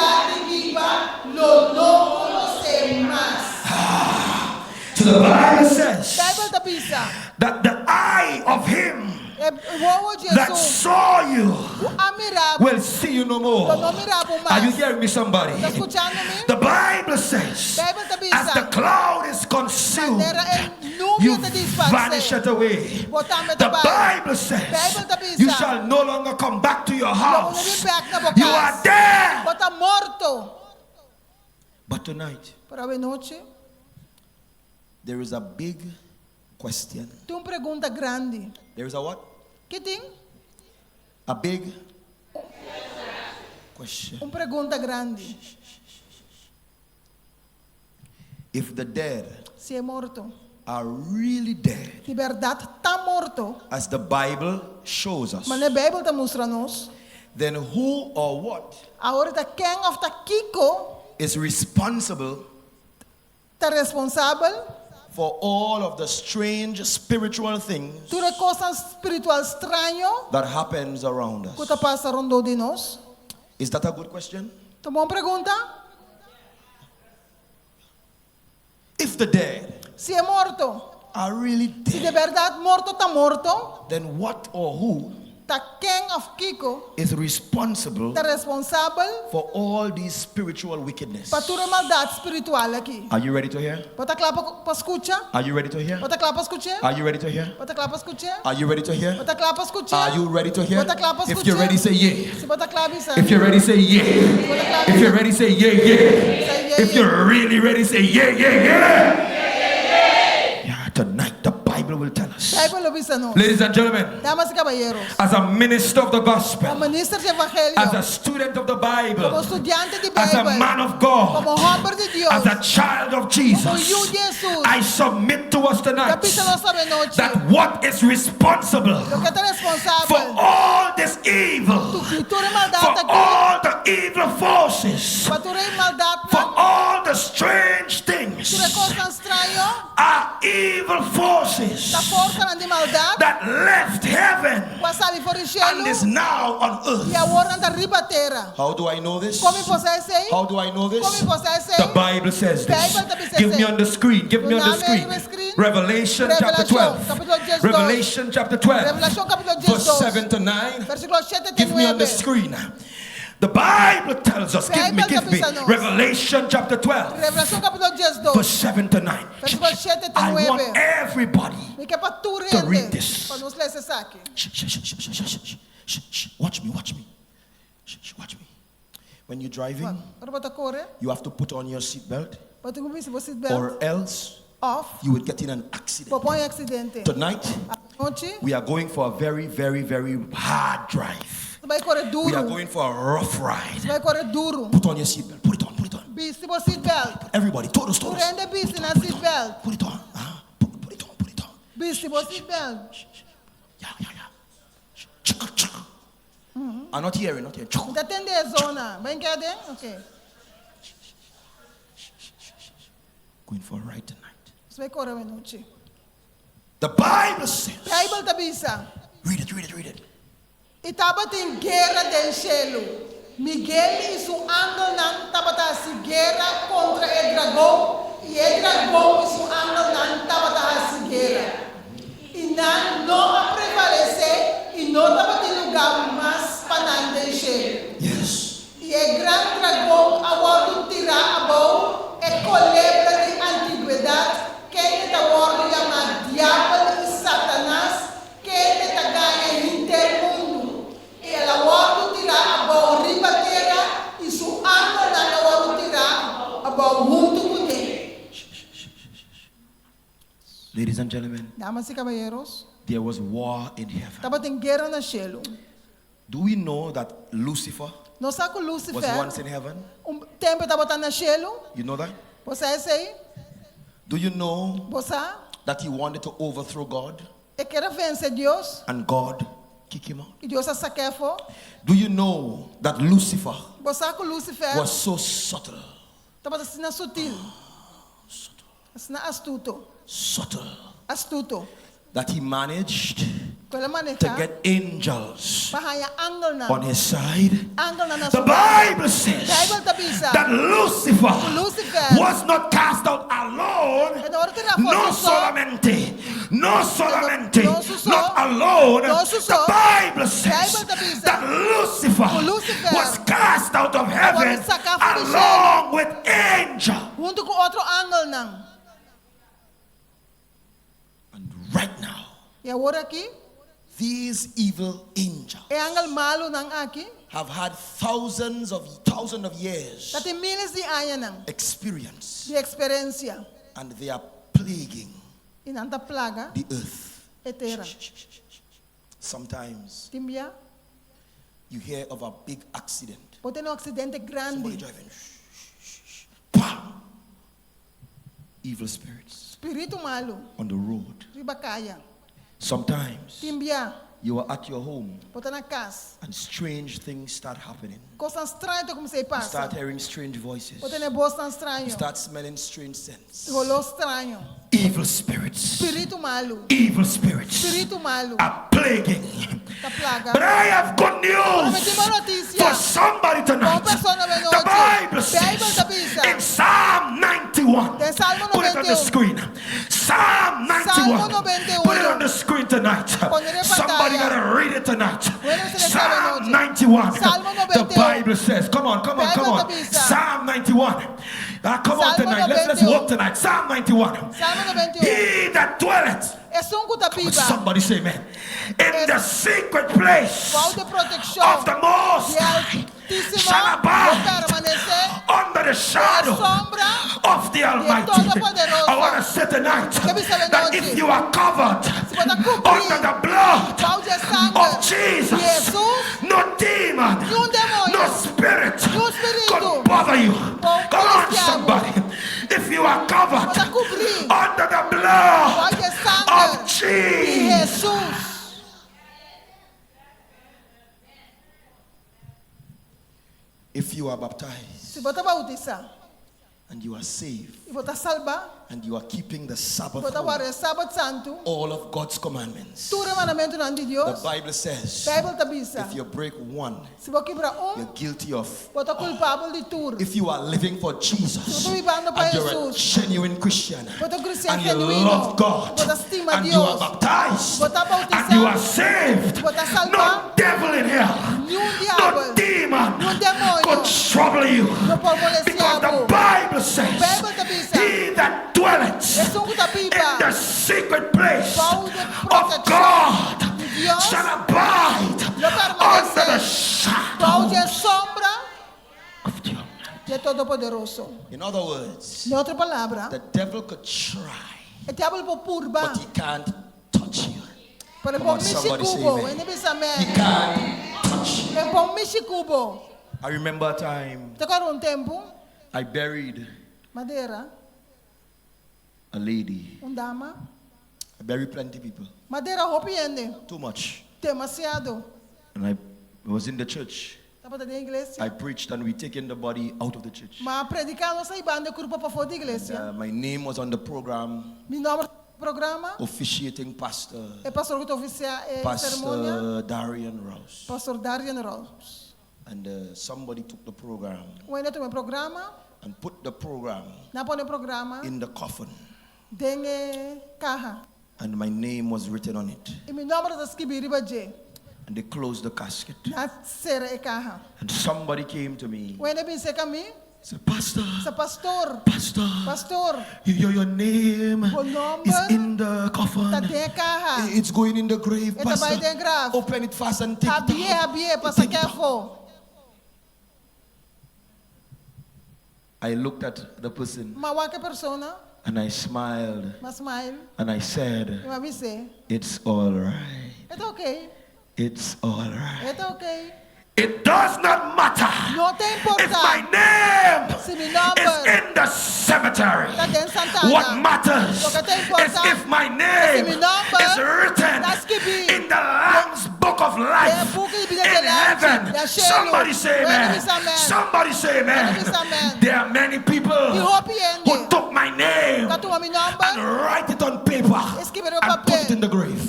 Speaker 1: So the Bible says
Speaker 2: Bible tabisa.
Speaker 1: that the eye of him
Speaker 2: Wowo
Speaker 1: that
Speaker 2: Jesu.
Speaker 1: saw you
Speaker 2: Amirabo.
Speaker 1: will see you no more.
Speaker 2: No mirabo
Speaker 1: Are you
Speaker 2: mas.
Speaker 1: hearing me, somebody?
Speaker 2: Estás escuchando me?
Speaker 1: The Bible says,
Speaker 2: Bible tabisa.
Speaker 1: as the cloud is consumed,
Speaker 2: Manera el nube
Speaker 1: you
Speaker 2: te disperse.
Speaker 1: vanish it away.
Speaker 2: Botame
Speaker 1: The
Speaker 2: tabay.
Speaker 1: Bible says,
Speaker 2: Bible tabisa.
Speaker 1: you shall no longer come back to your
Speaker 2: Lo
Speaker 1: house.
Speaker 2: mo back na bokas.
Speaker 1: You are dead.
Speaker 2: Bota morto.
Speaker 1: But tonight,
Speaker 2: Para hoy noche,
Speaker 1: there is a big question.
Speaker 2: tem pergunta grande.
Speaker 1: There is a what?
Speaker 2: Que tem?
Speaker 1: A big question.
Speaker 2: Pergunta grande.
Speaker 1: If the dead
Speaker 2: Se é morto.
Speaker 1: are really dead,
Speaker 2: De verdade, tá morto.
Speaker 1: as the Bible shows us,
Speaker 2: Mas na Bíblia está mostrando-nos.
Speaker 1: then who or what
Speaker 2: Agora tá quem of tá Kiko
Speaker 1: is responsible
Speaker 2: tá responsável
Speaker 1: for all of the strange spiritual things
Speaker 2: por coisa espiritual estranho
Speaker 1: that happens around
Speaker 2: que
Speaker 1: us?
Speaker 2: tá passando de nós?
Speaker 1: Is that a good question?
Speaker 2: Tá bom pergunta?
Speaker 1: If the dead
Speaker 2: Se é morto,
Speaker 1: are really
Speaker 2: se de
Speaker 1: dead,
Speaker 2: verdade morto tá morto,
Speaker 1: then what or who
Speaker 2: tá quem of Kiko
Speaker 1: is responsible
Speaker 2: tá responsável
Speaker 1: for all these spiritual wickedness?
Speaker 2: para toda maldade espiritual aqui.
Speaker 1: Are you ready to hear?
Speaker 2: Bota claro para escutar?
Speaker 1: Are you ready to hear?
Speaker 2: Bota claro para escutar?
Speaker 1: Are you ready to hear?
Speaker 2: Bota claro para escutar?
Speaker 1: Are you ready to hear?
Speaker 2: Bota claro para escutar?
Speaker 1: Are you ready to hear?
Speaker 2: Bota claro para
Speaker 1: If you're
Speaker 2: escutar?
Speaker 1: ready, say yeah.
Speaker 2: Se bota claro isso.
Speaker 1: If you're ready, say yeah.
Speaker 2: Bota claro
Speaker 1: If you're ready, say yeah, yeah.
Speaker 2: Say yeah,
Speaker 1: If you're really ready, say yeah, yeah, yeah. Yeah, tonight the Bible will tell us.
Speaker 2: Bible lo visa no.
Speaker 1: Ladies and gentlemen,
Speaker 2: Damas y caballeros,
Speaker 1: as a minister of the
Speaker 2: como
Speaker 1: gospel,
Speaker 2: ministro de evangelio,
Speaker 1: as a student of the
Speaker 2: como
Speaker 1: Bible,
Speaker 2: estudiante de
Speaker 1: as a
Speaker 2: Bible,
Speaker 1: man of God,
Speaker 2: como hombre de Dios,
Speaker 1: as a child of
Speaker 2: como
Speaker 1: Jesus,
Speaker 2: yo Jesús,
Speaker 1: I submit to us tonight
Speaker 2: capítulo sabe noche,
Speaker 1: that what is responsible
Speaker 2: lo que está
Speaker 1: for
Speaker 2: responsable,
Speaker 1: all this evil,
Speaker 2: tu cultura y
Speaker 1: for
Speaker 2: maldad aquí,
Speaker 1: all the evil forces,
Speaker 2: cultura y maldad,
Speaker 1: for all the strange
Speaker 2: tu
Speaker 1: things,
Speaker 2: cosa extraño,
Speaker 1: are evil forces
Speaker 2: la fuerza de maldad,
Speaker 1: that left heaven
Speaker 2: pasar por el
Speaker 1: and
Speaker 2: cielo,
Speaker 1: is now on
Speaker 2: y
Speaker 1: earth.
Speaker 2: ahora anda arriba terra.
Speaker 1: How do I know this?
Speaker 2: Como você sei?
Speaker 1: How do I know this?
Speaker 2: Como você sei?
Speaker 1: The Bible says this.
Speaker 2: Bible também
Speaker 1: Give me
Speaker 2: says.
Speaker 1: on the screen. Give me on the
Speaker 2: Dame
Speaker 1: screen.
Speaker 2: no screen.
Speaker 1: Revelation chapter 12.
Speaker 2: Capítulo 10,
Speaker 1: Revelation chapter 12.
Speaker 2: Revelación capítulo 10,
Speaker 1: Verse 7 to 9.
Speaker 2: versículo 7
Speaker 1: Give me on the
Speaker 2: 9.
Speaker 1: screen. The Bible tells us, give me. Revelation chapter 12.
Speaker 2: Revelación capítulo 10,
Speaker 1: Verse 7 to 9.
Speaker 2: versículo 7
Speaker 1: I want
Speaker 2: 9.
Speaker 1: everybody
Speaker 2: Me que para tu
Speaker 1: to read this.
Speaker 2: para nos ler esse saque.
Speaker 1: Watch me, watch me. Watch me. When you're driving,
Speaker 2: Para botar corre,
Speaker 1: you have to put on your seatbelt,
Speaker 2: bota com se você belt
Speaker 1: or else
Speaker 2: off,
Speaker 1: you would get in an accident.
Speaker 2: põe acidente.
Speaker 1: Tonight,
Speaker 2: Noite,
Speaker 1: we are going for a very, very, very hard drive.
Speaker 2: vai correr
Speaker 1: We are
Speaker 2: duro.
Speaker 1: going for a rough ride.
Speaker 2: Vai correr duro.
Speaker 1: Put on your seatbelt. Put it on. Put it on.
Speaker 2: Bis, se você belt.
Speaker 1: Everybody, todos.
Speaker 2: Prende bis na seat belt.
Speaker 1: Put it on. Put it on. Put it on.
Speaker 2: Bis, se você belt.
Speaker 1: Yeah. I'm not hearing. Not hearing.
Speaker 2: Tá atende a zona. Bem que é OK.
Speaker 1: Going for a ride tonight.
Speaker 2: Você vai correr noite.
Speaker 1: The Bible says.
Speaker 2: Bible tá bisa.
Speaker 1: Read it.
Speaker 2: Estava em guerra del cielo. Miguel e seu anjo não estava em guerra contra o dragão. E o dragão e seu anjo não estava em guerra. E não prevalecer e não estava em lugar mais para del cielo.
Speaker 1: Yes.
Speaker 2: E o grande dragão agora tirar a boa e colebra de antiguidade. Quem está agora chamado diabo e satanás. Quem está ganhando intermundo. E ela agora tirar a boa riba terra. E seu anjo não agora tirar a boa junto com ele.
Speaker 1: Ladies and gentlemen,
Speaker 2: Damas y caballeros,
Speaker 1: there was war in heaven.
Speaker 2: estaba en guerra no cielo.
Speaker 1: Do we know that Lucifer
Speaker 2: No saco
Speaker 1: was
Speaker 2: Lucifer,
Speaker 1: once in heaven?
Speaker 2: tempo estaba no cielo.
Speaker 1: You know that?
Speaker 2: Você sei?
Speaker 1: Do you know
Speaker 2: Você
Speaker 1: that he wanted to overthrow God
Speaker 2: quer vencer Deus
Speaker 1: and God kick him out?
Speaker 2: e Deus a saquefo.
Speaker 1: Do you know that Lucifer
Speaker 2: Você saco Lucifer
Speaker 1: was so subtle,
Speaker 2: estaba assim sutil, assim astuto,
Speaker 1: subtle,
Speaker 2: astuto.
Speaker 1: that he managed to get angels on his side. The Bible says that Lucifer was not cast out alone. No solamente, not alone. The Bible says that Lucifer was cast out of heaven along with angels. And right now, these evil angels have had thousands of years experience, and they are plaguing the earth. Sometimes you hear of a big accident. Somebody driving. Bam! Evil spirits on the road. Sometimes you are at your home and strange things start happening. You start hearing strange voices. You start smelling strange scents. Evil spirits are plaguing. But I have good news for somebody tonight. The Bible says in Psalm 91, put it on the screen. Psalm 91, put it on the screen tonight. Somebody gotta read it tonight. Psalm 91. The Bible says, come on. Psalm 91. Come on tonight. Let's walk tonight. Psalm 91. He that dwelleth. Somebody say amen. In the secret place of the Most High shall abide under the shadow of the Almighty. I want to say tonight that if you are covered under the blood of Jesus, no demon, no spirit could bother you. Come on, somebody. If you are covered under the blood of Jesus. If you are baptized and you are saved and you are keeping the Sabbath, all of God's commandments, the Bible says if you break one, you're guilty of all. If you are living for Jesus and you're a genuine Christian and you love God and you are baptized and you are saved, no devil in hell, no demon could trouble you, because the Bible says he that dwelleth in the secret place of God shall abide under the shadow of the Almighty. In other words, the devil could try, but he can't touch you. Come on, somebody say amen. He can't touch you. I remember a time I buried a lady. I buried plenty of people. Too much. And I was in the church. I preached and we taken the body out of the church. And, my name was on the program. Officiating pastor. Pastor Darian Rouse. And somebody took the program and put the program in the coffin. And my name was written on it. And they closed the casket. And somebody came to me. Said, Pastor, your name is in the coffin. It's going in the grave, Pastor. Open it fast and take it out. I looked at the person and I smiled and I said, it's all right.
Speaker 2: It's okay.
Speaker 1: It's all right.
Speaker 2: It's okay.
Speaker 1: It does not matter if my name is in the cemetery. What matters is if my name is written in the Lamb's book of life in heaven. Somebody say amen. Somebody say amen. There are many people who took my name and write it on paper and put it in the grave.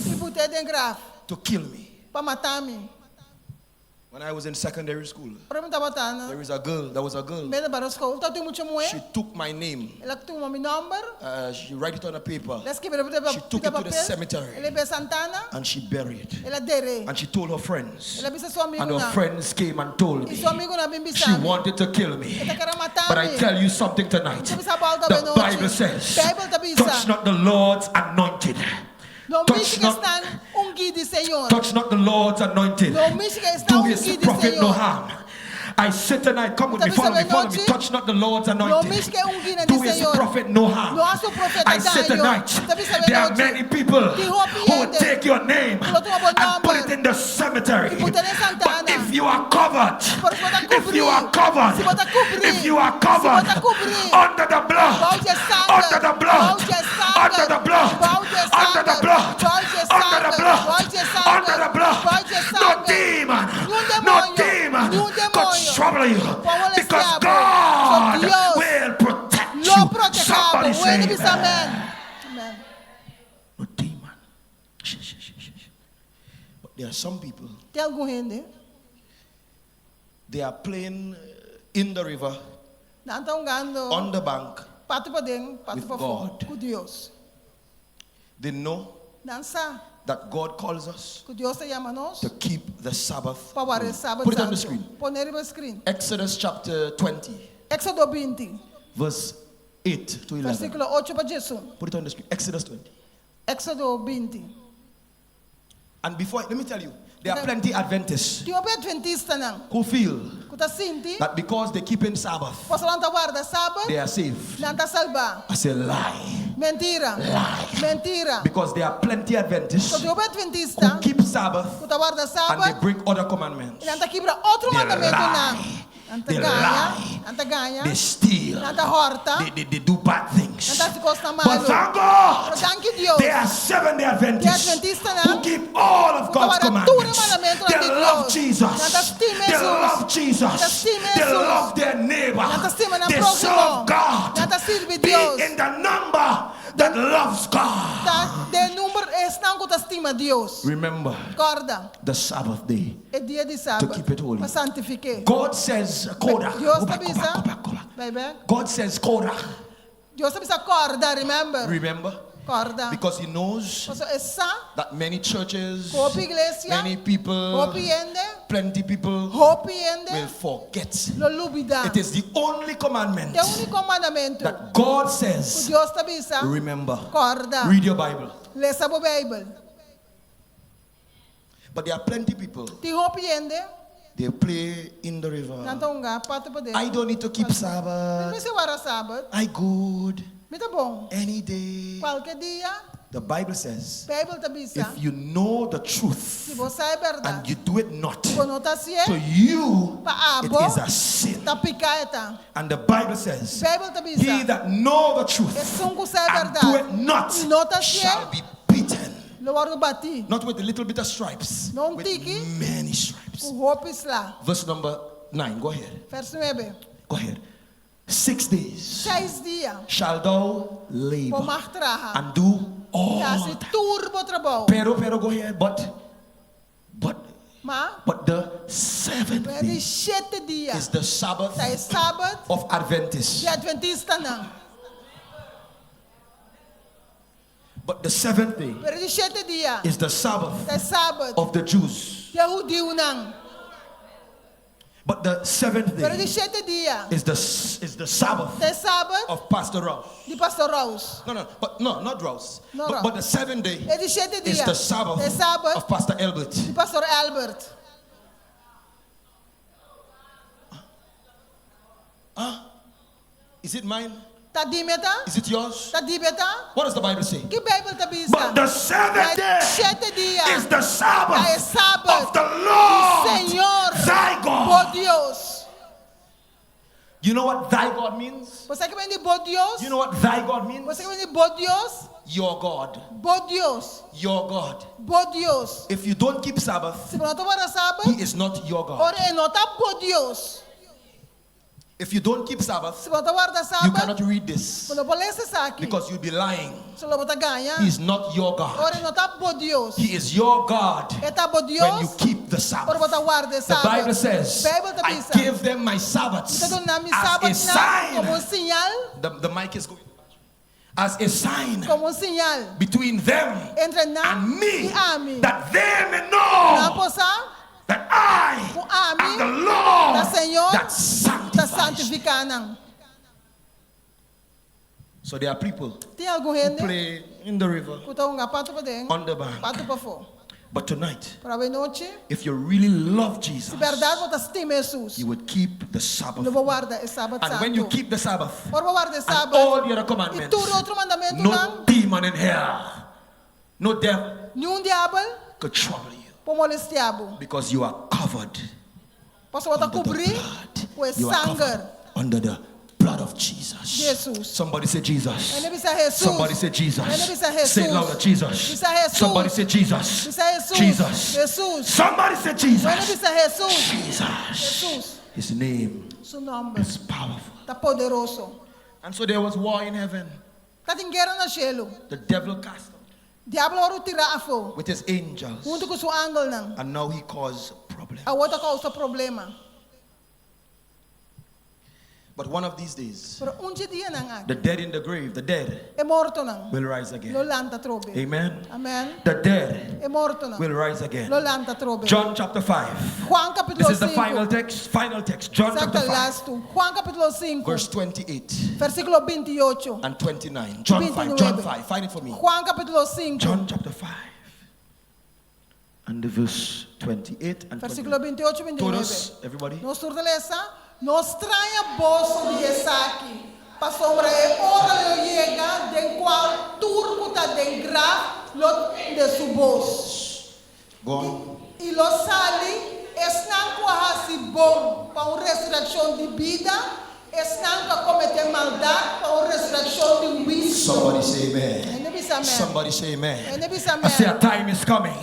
Speaker 1: to kill me.
Speaker 2: Para matar me.
Speaker 1: When I was in secondary school,
Speaker 2: Para me tabatar,
Speaker 1: there was a girl.
Speaker 2: Bem para a escola, tá muito moe.
Speaker 1: She took my name.
Speaker 2: Ela toma meu número.
Speaker 1: She write it on a paper.
Speaker 2: She
Speaker 1: took it to the cemetery.
Speaker 2: Ela be Santana.
Speaker 1: And she buried it.
Speaker 2: Ela dere.
Speaker 1: And she told her friends.
Speaker 2: Ela bisa sua amigo
Speaker 1: And her
Speaker 2: na.
Speaker 1: friends came and told me.
Speaker 2: Sua amigo na bimbisa.
Speaker 1: She wanted to kill me.
Speaker 2: Ela quer matar
Speaker 1: But I tell you something tonight. The Bible says, touch not the Lord's anointed. Touch not the Lord's anointed. Do his prophet no harm. I say tonight, come with me, follow me. Touch not the Lord's anointed. Do his prophet no harm. I say tonight, there are many people who will take your name and put it in the cemetery. But if you are covered, if you are covered under the blood, under the blood, under the blood, under the blood, under the blood, under the blood, no demon could trouble you, because God will protect you. Somebody say amen. No demon. But there are some people, they are playing in the river, on the bank, with God. They know that God calls us to keep the Sabbath. Put it on the screen. Exodus chapter 20. Verse 8 to 11. Put it on the screen. Exodus 20. And before, let me tell you, there are plenty Adventists who feel that because they keep in Sabbath, they are saved. I say lie. Lie. Because there are plenty Adventists who keep Sabbath and they break other commandments. They lie. They lie. They steal. They do bad things. But thank God, there are Seventh-day Adventists who keep all of God's commandments. They love Jesus. They love Jesus. They love their neighbor. They serve God. Be in the number that loves God. Remember the Sabbath day to keep it holy. God says, Korah. Go back. God says, Korah. Remember? Because he knows that many churches, many people, plenty people will forget. It is the only commandment that God says, remember. Read your Bible. But there are plenty people, they play in the river. I don't need to keep Sabbath. I good. Any day. The Bible says, if you know the truth and you do it not, to you it is a sin. And the Bible says, he that know the truth and do it not shall be beaten. Not with a little bit of stripes, with many stripes. Verse number 9, go ahead. Go ahead. 6 days shall thou labor and do all that. Pero go ahead, but the seventh day is the Sabbath of Adventists. But the seventh day is the Sabbath of the Jews. But the seventh day is the Sabbath of Pastor Rouse. No, not Rouse. But the seventh day is the Sabbath of Pastor Albert. Is it mine? Is it yours? What does the Bible say? But the seventh day is the Sabbath of the Lord thy God. You know what thy God means? You know what thy God means? Your God. Your God. If you don't keep Sabbath, he is not your God. If you don't keep Sabbath,
Speaker 2: Se você guarda
Speaker 1: you
Speaker 2: sábado,
Speaker 1: cannot read this
Speaker 2: você não pode ler isso aqui.
Speaker 1: because you'll be lying.
Speaker 2: Se você ganha,
Speaker 1: He is not your God.
Speaker 2: ora não está por Deus.
Speaker 1: He is your God
Speaker 2: Está por Deus.
Speaker 1: when you keep the
Speaker 2: Ora
Speaker 1: Sabbath.
Speaker 2: você guarda
Speaker 1: The
Speaker 2: sábado.
Speaker 1: Bible says,
Speaker 2: Bíblia
Speaker 1: I
Speaker 2: diz,
Speaker 1: give them my Sabbaths
Speaker 2: você dá mi
Speaker 1: as
Speaker 2: sábado
Speaker 1: a sign.
Speaker 2: como sinal,
Speaker 1: The mic is going. As a sign
Speaker 2: como sinal
Speaker 1: between them
Speaker 2: entre nós
Speaker 1: and me,
Speaker 2: e a mim.
Speaker 1: that they may
Speaker 2: Na
Speaker 1: know
Speaker 2: possa,
Speaker 1: that I
Speaker 2: com a
Speaker 1: am
Speaker 2: mim,
Speaker 1: the Lord
Speaker 2: da Senhor,
Speaker 1: that
Speaker 2: está
Speaker 1: sanctifies.
Speaker 2: santificando.
Speaker 1: So there are people
Speaker 2: Tem algum
Speaker 1: who
Speaker 2: gente
Speaker 1: play in the river,
Speaker 2: que está pato para dentro,
Speaker 1: on the bank.
Speaker 2: pato para fora.
Speaker 1: But tonight,
Speaker 2: Para a noite,
Speaker 1: if you really love Jesus,
Speaker 2: se verdade você estima Jesus,
Speaker 1: you would keep the Sabbath.
Speaker 2: não vou guardar o sábado
Speaker 1: And when you
Speaker 2: santo.
Speaker 1: keep the Sabbath,
Speaker 2: Ora vou guardar o
Speaker 1: and
Speaker 2: sábado.
Speaker 1: all the other
Speaker 2: E
Speaker 1: commandments,
Speaker 2: tudo outro mandamento
Speaker 1: no
Speaker 2: não,
Speaker 1: demon in here, no devil
Speaker 2: nenhum diabo
Speaker 1: could trouble you
Speaker 2: pode molestar diabo.
Speaker 1: because you are covered
Speaker 2: Posso botar
Speaker 1: under the
Speaker 2: cobrir
Speaker 1: blood.
Speaker 2: com o
Speaker 1: You are covered
Speaker 2: sangue
Speaker 1: under the blood of Jesus.
Speaker 2: Jesus.
Speaker 1: Somebody say Jesus.
Speaker 2: Ele bisa Jesus.
Speaker 1: Somebody say Jesus.
Speaker 2: Ele bisa Jesus.
Speaker 1: Say it louder, Jesus.
Speaker 2: Bisa Jesus.
Speaker 1: Somebody say Jesus.
Speaker 2: Bisa Jesus.
Speaker 1: Jesus.
Speaker 2: Jesus.
Speaker 1: Somebody say Jesus.
Speaker 2: Ele bisa Jesus.
Speaker 1: Jesus.
Speaker 2: Jesus.
Speaker 1: His name
Speaker 2: Seu nome
Speaker 1: is powerful.
Speaker 2: está poderoso.
Speaker 1: And so there was war in heaven.
Speaker 2: Está tem guerra no cielo.
Speaker 1: The devil cast out
Speaker 2: Diabo ora tirar a fogo.
Speaker 1: with his angels.
Speaker 2: Junto com seu ángel não.
Speaker 1: And now he caused problems.
Speaker 2: A outra causa problema.
Speaker 1: But one of these days,
Speaker 2: Pero dia não há.
Speaker 1: the dead in the grave, the dead
Speaker 2: É morto não.
Speaker 1: will rise again.
Speaker 2: Lo lanta trobe.
Speaker 1: Amen.
Speaker 2: Amen.
Speaker 1: The dead
Speaker 2: É morto não.
Speaker 1: will rise again.
Speaker 2: Lo lanta trobe.
Speaker 1: John chapter 5.
Speaker 2: Juan capítulo
Speaker 1: This is the
Speaker 2: 5.
Speaker 1: final text. Final text. John chapter 5.
Speaker 2: Lasto. Juan capítulo 5.
Speaker 1: Verse 28
Speaker 2: Versículo 28.
Speaker 1: and 29. John 5. John 5. Find it for me.
Speaker 2: Juan capítulo 5.
Speaker 1: John chapter 5. And the verse 28 and 29.
Speaker 2: Versículo 28 29.
Speaker 1: Todos, everybody.
Speaker 2: Nos fortaleza, nos traia bolso de Isaac. Para sombra e hora eu llega de qual turco está de graf de su bolso.
Speaker 1: Go on.
Speaker 2: E lo sali, esnan quase bom para uma ressurreição de vida, esnan para cometer maldade para uma ressurreição de juízo.
Speaker 1: Somebody say amen. Somebody say amen. I say a time is coming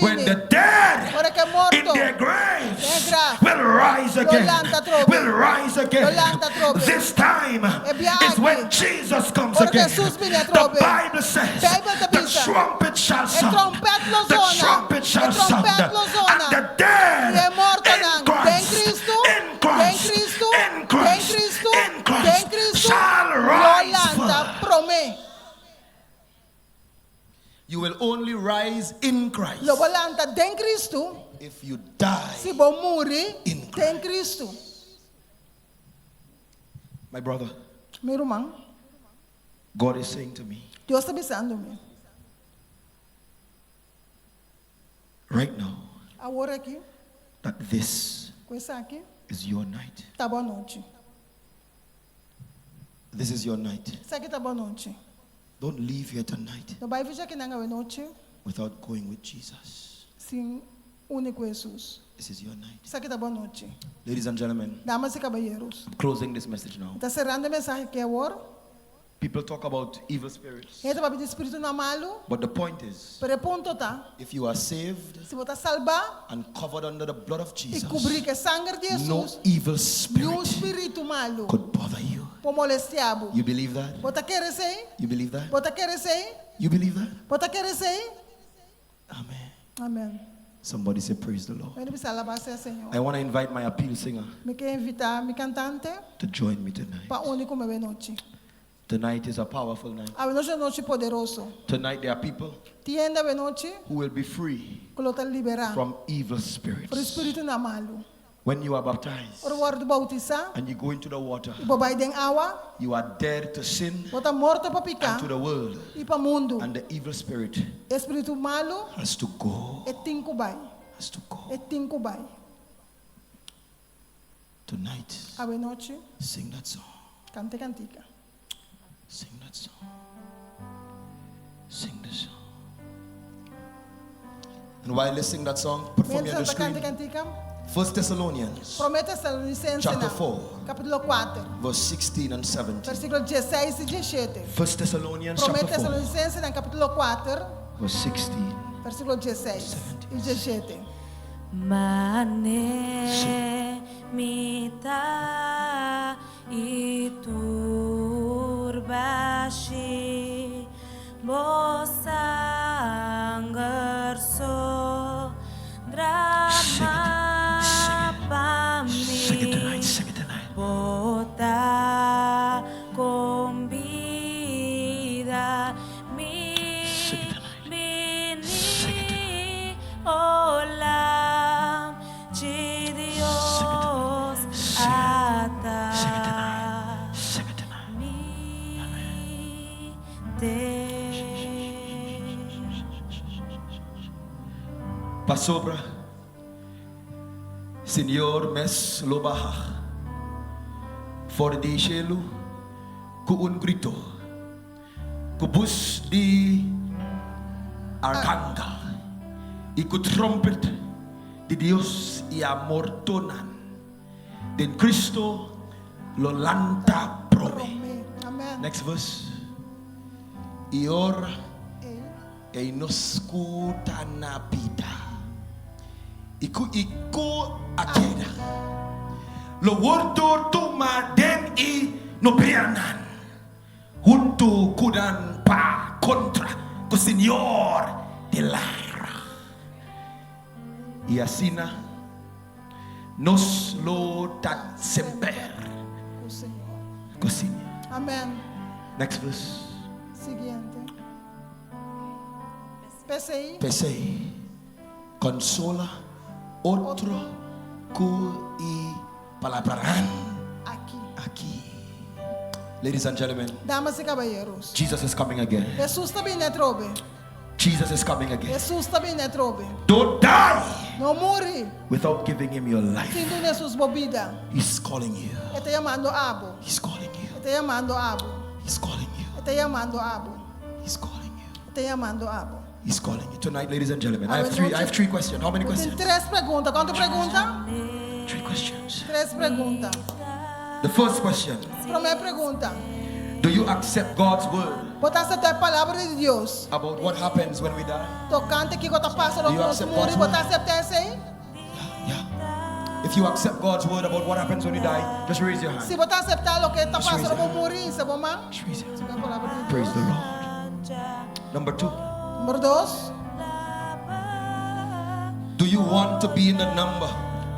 Speaker 1: when the dead in their graves will rise again. Will rise again. This time is when Jesus comes again. The Bible says the trumpet shall sound. The trumpet shall sound. And the dead in Christ, in Christ, in Christ, in Christ shall rise first. You will only rise in Christ if you die in Christ. My brother, God is saying to me right now that this is your night. This is your night. Don't leave here tonight without going with Jesus. This is your night. Ladies and gentlemen, I'm closing this message now. People talk about evil spirits. But the point is, if you are saved and covered under the blood of Jesus, no evil spirit could bother you. You believe that? You believe that? You believe that? Amen.
Speaker 2: Amen.
Speaker 1: Somebody say praise the Lord. I want to invite my appeal singer to join me tonight. Tonight is a powerful night. Tonight there are people who will be free from evil spirits. When you are baptized and you go into the water, you are dead to sin and to the world. And the evil spirit has to go. Has to go. Tonight, sing that song. Sing that song. Sing the song. And while they sing that song, put for me on the screen 1 Thessalonians chapter 4 verse 16 and 17. 1 Thessalonians chapter 4 verse 16 and 17.
Speaker 3: Mane mita iturbashi bosanggerso drama pami bota convida mi bini olam ci Dios ata mi te.
Speaker 1: Pasobra, Senhor mes lobaha, for di shelu, kuun grito, kubus di arcangel, ikut trumpet di Dios ia mortonan, den Cristo lo lanta prome.
Speaker 2: Amen.
Speaker 1: Next verse. Ior kay nosku tanapida. Iku akeda. Lo wordo tuma den I no pernan. Junto kudan pa contra ko Senhor de lara. Iasina nos lo tat semper. Ko Senhor.
Speaker 2: Amen.
Speaker 1: Next verse.
Speaker 2: Siguiente. PCI.
Speaker 1: PCI. Consola otro que palabran aquí. Ladies and gentlemen,
Speaker 2: Damas y caballeros,
Speaker 1: Jesus is coming again.
Speaker 2: Jesus está vindo trobe.
Speaker 1: Jesus is coming again.
Speaker 2: Jesus está vindo trobe.
Speaker 1: Don't die
Speaker 2: No morre.
Speaker 1: without giving him your life.
Speaker 2: Sin tu Jesus bobida.
Speaker 1: He's calling you.
Speaker 2: Está llamando abo.
Speaker 1: He's calling you.
Speaker 2: Está llamando abo.
Speaker 1: He's calling you.
Speaker 2: Está llamando abo.
Speaker 1: He's calling you.
Speaker 2: Está llamando abo.
Speaker 1: He's calling you. Tonight, ladies and gentlemen, I have three questions. How many
Speaker 2: Tem
Speaker 1: questions?
Speaker 2: três perguntas. Quantas perguntas?
Speaker 1: 3 questions.
Speaker 2: Três perguntas.
Speaker 1: The first question:
Speaker 2: Primeira pergunta.
Speaker 1: do you accept God's word
Speaker 2: Você aceita a palavra de Deus?
Speaker 1: about what happens when we die?
Speaker 2: Tocante que está passando
Speaker 1: Do you
Speaker 2: no
Speaker 1: accept
Speaker 2: mundo,
Speaker 1: God's
Speaker 2: você aceita isso aí?
Speaker 1: Yeah. If you accept God's word about what happens when you die, just raise your hand.
Speaker 2: Se você aceitar o que está
Speaker 1: Just raise
Speaker 2: passando
Speaker 1: your
Speaker 2: no mundo, você vai mal?
Speaker 1: Just raise your hand.
Speaker 2: Isso é a palavra de Deus.
Speaker 1: Praise the Lord. Number 2.
Speaker 2: Número 2.
Speaker 1: Do you want to be in the number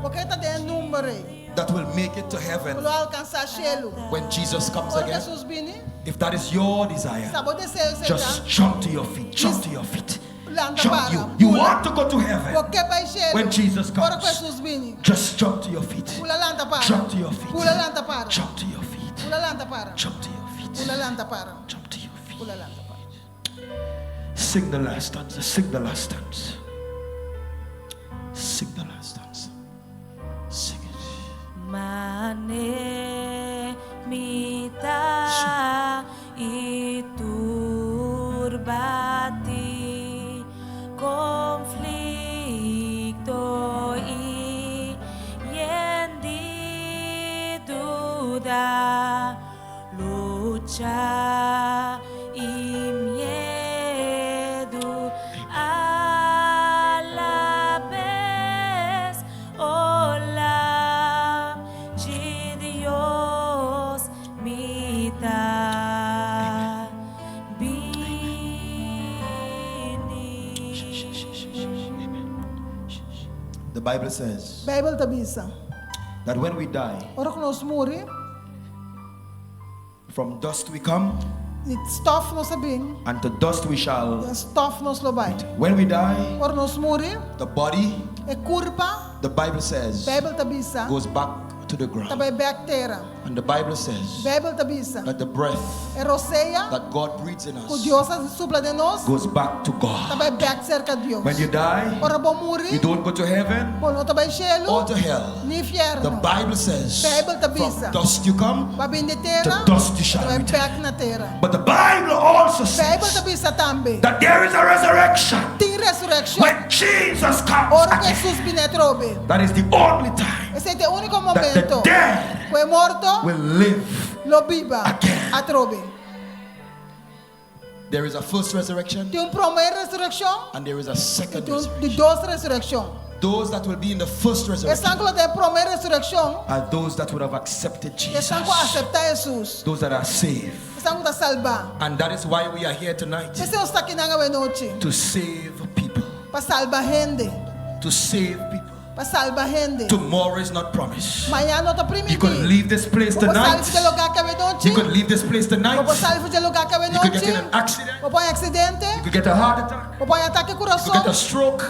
Speaker 2: Porque está dentro do número aí.
Speaker 1: that will make it to heaven
Speaker 2: Para alcançar cielo.
Speaker 1: when Jesus comes
Speaker 2: Quando
Speaker 1: again?
Speaker 2: Jesus vir,
Speaker 1: If that is your desire,
Speaker 2: sabe o desejo
Speaker 1: just jump to your feet. Jump to your feet.
Speaker 2: Landa
Speaker 1: Jump.
Speaker 2: para.
Speaker 1: You want to go to heaven.
Speaker 2: Porque vai cielo.
Speaker 1: When Jesus
Speaker 2: Quando
Speaker 1: comes,
Speaker 2: Jesus vir,
Speaker 1: just jump to your feet.
Speaker 2: pula landa para.
Speaker 1: Jump to your feet.
Speaker 2: Pula landa para.
Speaker 1: Jump to your feet.
Speaker 2: Pula landa para.
Speaker 1: Jump to your feet.
Speaker 2: Pula landa para.
Speaker 1: Jump to your feet.
Speaker 2: Pula landa para.
Speaker 1: Sing the last stanza. Sing the last stanza. Sing the last stanza. Sing it.
Speaker 3: Mane mita iturbati conflicto y yendi duda lucha y miedo a la vez. Hola, de Dios me da
Speaker 1: The Bible says
Speaker 2: Bible tabisa.
Speaker 1: that when we die,
Speaker 2: Ora que nós morrer,
Speaker 1: from dust we come,
Speaker 2: de stof nós sabem,
Speaker 1: and to dust we shall.
Speaker 2: de stof nós lobai.
Speaker 1: When we die,
Speaker 2: Ora nós morrer,
Speaker 1: the body,
Speaker 2: é curva,
Speaker 1: the Bible says,
Speaker 2: Bible tabisa,
Speaker 1: goes back to the ground.
Speaker 2: também back terra.
Speaker 1: And the Bible says
Speaker 2: Bible tabisa,
Speaker 1: that the breath
Speaker 2: é roceia,
Speaker 1: that God breathes in
Speaker 2: que
Speaker 1: us
Speaker 2: Deus supla de nós,
Speaker 1: goes back to God.
Speaker 2: também back cerca de Deus.
Speaker 1: When you die,
Speaker 2: Ora bom
Speaker 1: you
Speaker 2: morrer,
Speaker 1: don't go to heaven
Speaker 2: bom não também
Speaker 1: or
Speaker 2: cielo,
Speaker 1: to hell.
Speaker 2: nem
Speaker 1: The
Speaker 2: inferno.
Speaker 1: Bible says,
Speaker 2: Bible
Speaker 1: from
Speaker 2: tabisa,
Speaker 1: dust you come,
Speaker 2: vai vir de
Speaker 1: to
Speaker 2: terra,
Speaker 1: dust you shall
Speaker 2: também
Speaker 1: return.
Speaker 2: back na terra.
Speaker 1: But the Bible also
Speaker 2: Bible
Speaker 1: says
Speaker 2: tabisa também.
Speaker 1: that there is a resurrection
Speaker 2: Tem ressurreição.
Speaker 1: when Jesus comes
Speaker 2: Ora
Speaker 1: again.
Speaker 2: Jesus binetrobe.
Speaker 1: That is the only time
Speaker 2: Esse é o único
Speaker 1: that the
Speaker 2: momento.
Speaker 1: dead
Speaker 2: Foi morto,
Speaker 1: will live.
Speaker 2: lo viva,
Speaker 1: Again.
Speaker 2: a trobe.
Speaker 1: There is a first resurrection
Speaker 2: Tem primeira ressurreição
Speaker 1: and there is a
Speaker 2: e
Speaker 1: second
Speaker 2: tem
Speaker 1: resurrection.
Speaker 2: duas ressurreição.
Speaker 1: Those that will be in the first resurrection are those that would have accepted Jesus. Those that are saved. And that is why we are here tonight. To save people. To save people. Tomorrow is not promised. You could leave this place tonight. You could leave this place tonight. You could get in an accident. You could get a heart attack. You could get a stroke.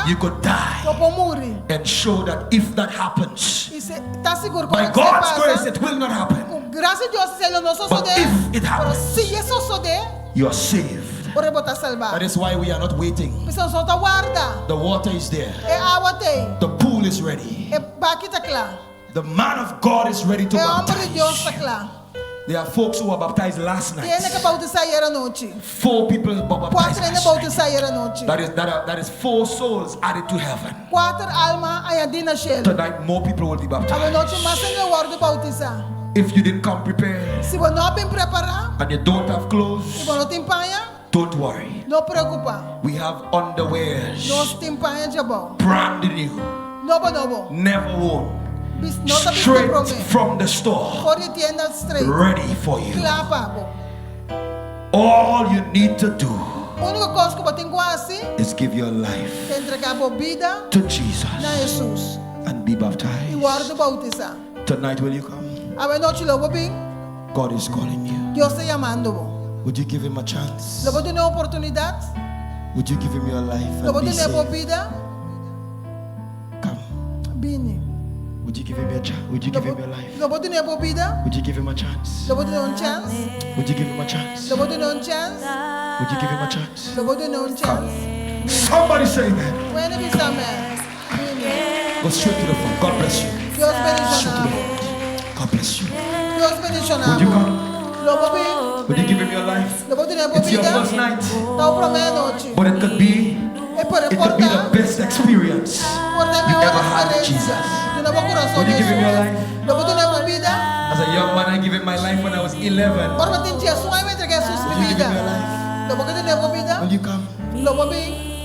Speaker 1: You could die. And show that if that happens, by God's grace, it will not happen. But if it happens, you are saved. That is why we are not waiting. The water is there. The pool is ready. The man of God is ready to baptize. There are folks who were baptized last night. 4 people were baptized last night. That is 4 souls added to heaven. Tonight more people will be baptized. If you didn't come prepared and you don't have clothes, don't worry. We have underwears. Brand new. Never worn. Straight from the store. Ready for you. All you need to do is give your life to Jesus and be baptized. Tonight will you come? God is calling you. Would you give him a chance? Would you give him your life and be saved? Come. Would you give him your chance? Would you give him your life? Would you give him a chance? Would you give him a chance? Would you give him a chance? Come. Somebody say amen. Go straight to the front. God bless you. Straight to the front. God bless you. Would you come? Would you give him your life? It's your first night. But it could be the best experience you ever had with Jesus. Would you give him your life? As a young man, I gave him my life when I was 11. Would you give him your life? Will you come?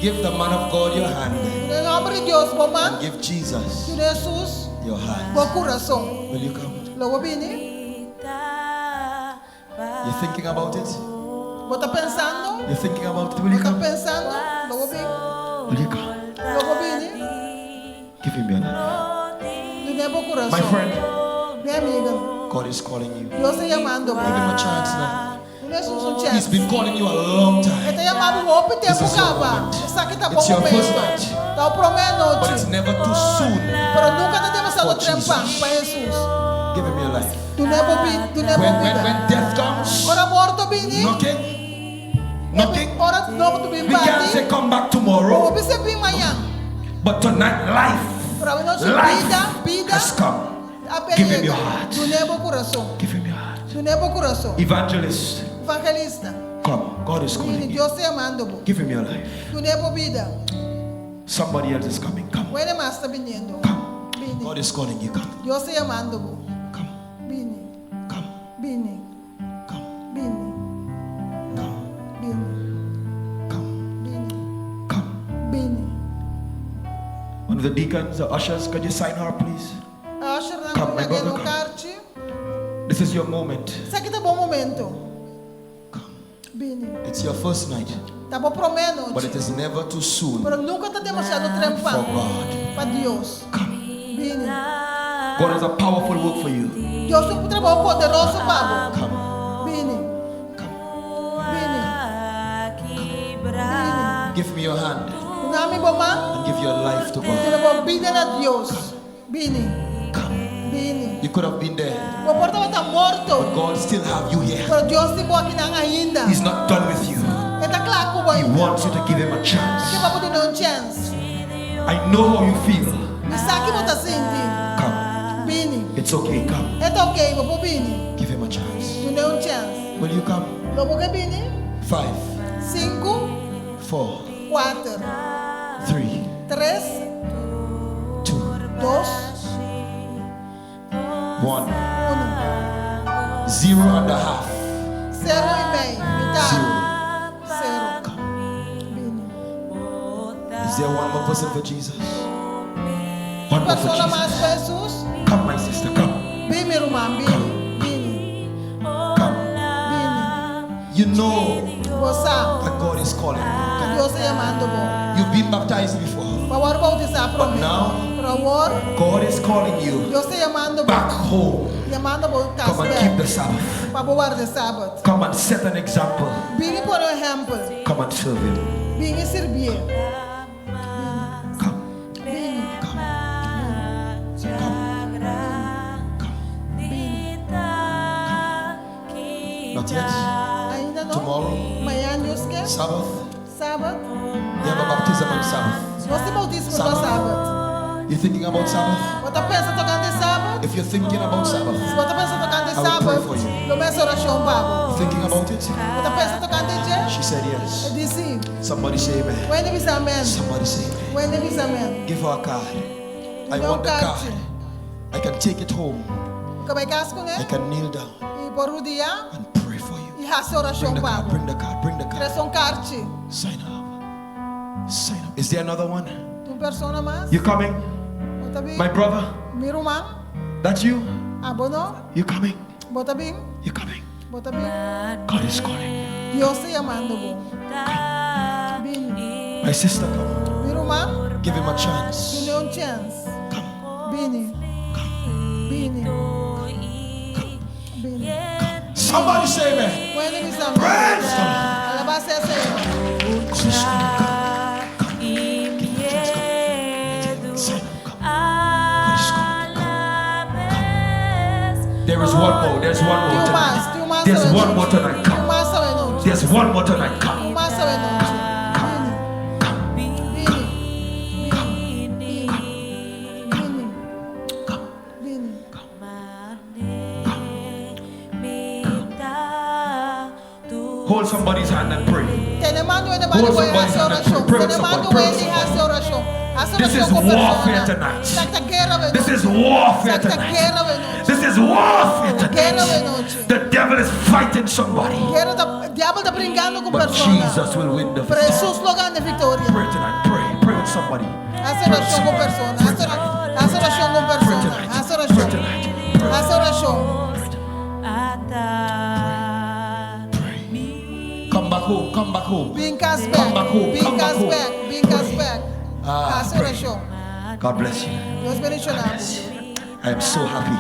Speaker 1: Give the man of God your hand. And give Jesus your hand. Will you come? You're thinking about it? You're thinking about it? Will you come? Will you come? Give him your life. My friend, God is calling you. Give him a chance now. He's been calling you a long time. This is your moment. It's your first night. But it's never too soon for Jesus. Give him your life. When death comes, knocking, we can't say come back tomorrow. But tonight, life has come. Give him your heart. Give him your heart. Evangelist, come. God is calling you. Give him your life. Somebody else is coming. Come. Come. God is calling you. Come. Come. One of the deacons or ushers, could you sign her, please? Come, my brother, come. This is your moment. Come. It's your first night. But it is never too soon for God. Come. God has a powerful work for you. Come. Give me your hand and give your life to God. Come. You could have been there, but God still have you here. He's not done with you. He wants you to give him a chance. I know how you feel. Come. It's okay, come. Give him a chance. Will you come? 5, 4, 3, 2, 1. 0.5. 0. Is there one more person for Jesus? One more for
Speaker 2: Persona mais
Speaker 1: Jesus.
Speaker 2: para Jesus.
Speaker 1: Come, my sister, come.
Speaker 2: Bem, meu irmão, bem.
Speaker 1: Come. You know
Speaker 2: Você,
Speaker 1: that God is calling you.
Speaker 2: que Deus está chamando você.
Speaker 1: You've been baptized before.
Speaker 2: Para bautizar para
Speaker 1: But
Speaker 2: mim.
Speaker 1: now,
Speaker 2: Para agora,
Speaker 1: God is calling you
Speaker 2: Deus está chamando
Speaker 1: back
Speaker 2: você.
Speaker 1: home.
Speaker 2: Chamando você
Speaker 1: Come and keep the Sabbath.
Speaker 2: para guardar sábado.
Speaker 1: Come and set an example.
Speaker 2: Bem por exemplo.
Speaker 1: Come and serve Him.
Speaker 2: Bem servir.
Speaker 1: Come.
Speaker 2: Bem.
Speaker 1: Not yet.
Speaker 2: Ainda não.
Speaker 1: Tomorrow.
Speaker 2: Amanhã, Deus quer.
Speaker 1: Sabbath.
Speaker 2: Sábado.
Speaker 1: You have a baptism on Sabbath.
Speaker 2: Você bautiza no
Speaker 1: Sábado.
Speaker 2: sábado.
Speaker 1: You thinking about Sabbath?
Speaker 2: Você pensa tocando de sábado?
Speaker 1: If you're thinking about Sabbath,
Speaker 2: Se você pensa tocando de
Speaker 1: I will pray
Speaker 2: sábado,
Speaker 1: for you.
Speaker 2: começa a oração para
Speaker 1: thinking about it?
Speaker 2: você pensa tocando de dia?
Speaker 1: She said
Speaker 2: Eu
Speaker 1: yes.
Speaker 2: disse,
Speaker 1: Somebody say amen.
Speaker 2: when diz amém?
Speaker 1: Somebody say amen.
Speaker 2: When diz amém?
Speaker 1: Give her a card. I
Speaker 2: Dê
Speaker 1: want the
Speaker 2: card.
Speaker 1: card. I can take it home.
Speaker 2: Que vai casar com
Speaker 1: I
Speaker 2: ele
Speaker 1: can kneel down
Speaker 2: e por o dia
Speaker 1: and pray for you.
Speaker 2: e fazer oração
Speaker 1: Bring the
Speaker 2: para
Speaker 1: card. Bring the card. Bring the card.
Speaker 2: traz carte.
Speaker 1: Sign up. Sign up. Is there another one?
Speaker 2: Persona mais?
Speaker 1: You coming?
Speaker 2: Bota bem?
Speaker 1: My brother?
Speaker 2: Meu irmão?
Speaker 1: That's you?
Speaker 2: Abono?
Speaker 1: You coming?
Speaker 2: Bota bem?
Speaker 1: You coming?
Speaker 2: Bota bem?
Speaker 1: God is calling.
Speaker 2: Deus está chamando você. Bem.
Speaker 1: My sister, come.
Speaker 2: Meu irmão?
Speaker 1: Give him a chance.
Speaker 2: Dê chance.
Speaker 1: Come.
Speaker 2: Bem. Bem. Bem.
Speaker 1: Somebody say amen.
Speaker 2: When diz amém?
Speaker 1: Praise the Lord.
Speaker 2: Alabado seja o Senhor.
Speaker 1: God is calling. Come. Sign up. Come. God is calling. Come. There is one more. There's one more tonight. There's one more tonight. Come. There's one more tonight. Come. Hold somebody's hand and pray. Hold somebody's hand and pray. Pray with somebody. Pray with somebody. This is warfare tonight. This is warfare tonight. This is warfare tonight. The devil is fighting somebody. But Jesus will win the victory. Pray tonight. Pray. Pray with somebody. Pray with somebody. Pray tonight. Pray tonight. Pray tonight. Pray. Come back home. Come back home. Come back home. Come back home. Pray. God bless you. I am so happy.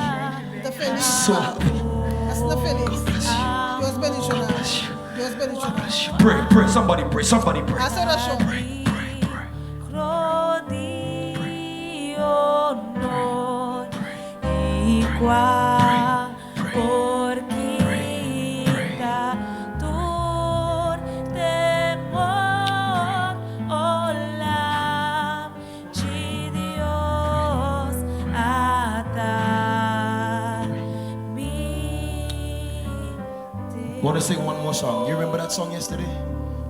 Speaker 1: So happy. God bless you. God bless you. God bless you. Pray. Pray. Somebody pray. Somebody pray. Pray. Pray. Pray. I want to sing one more song. You remember that song yesterday?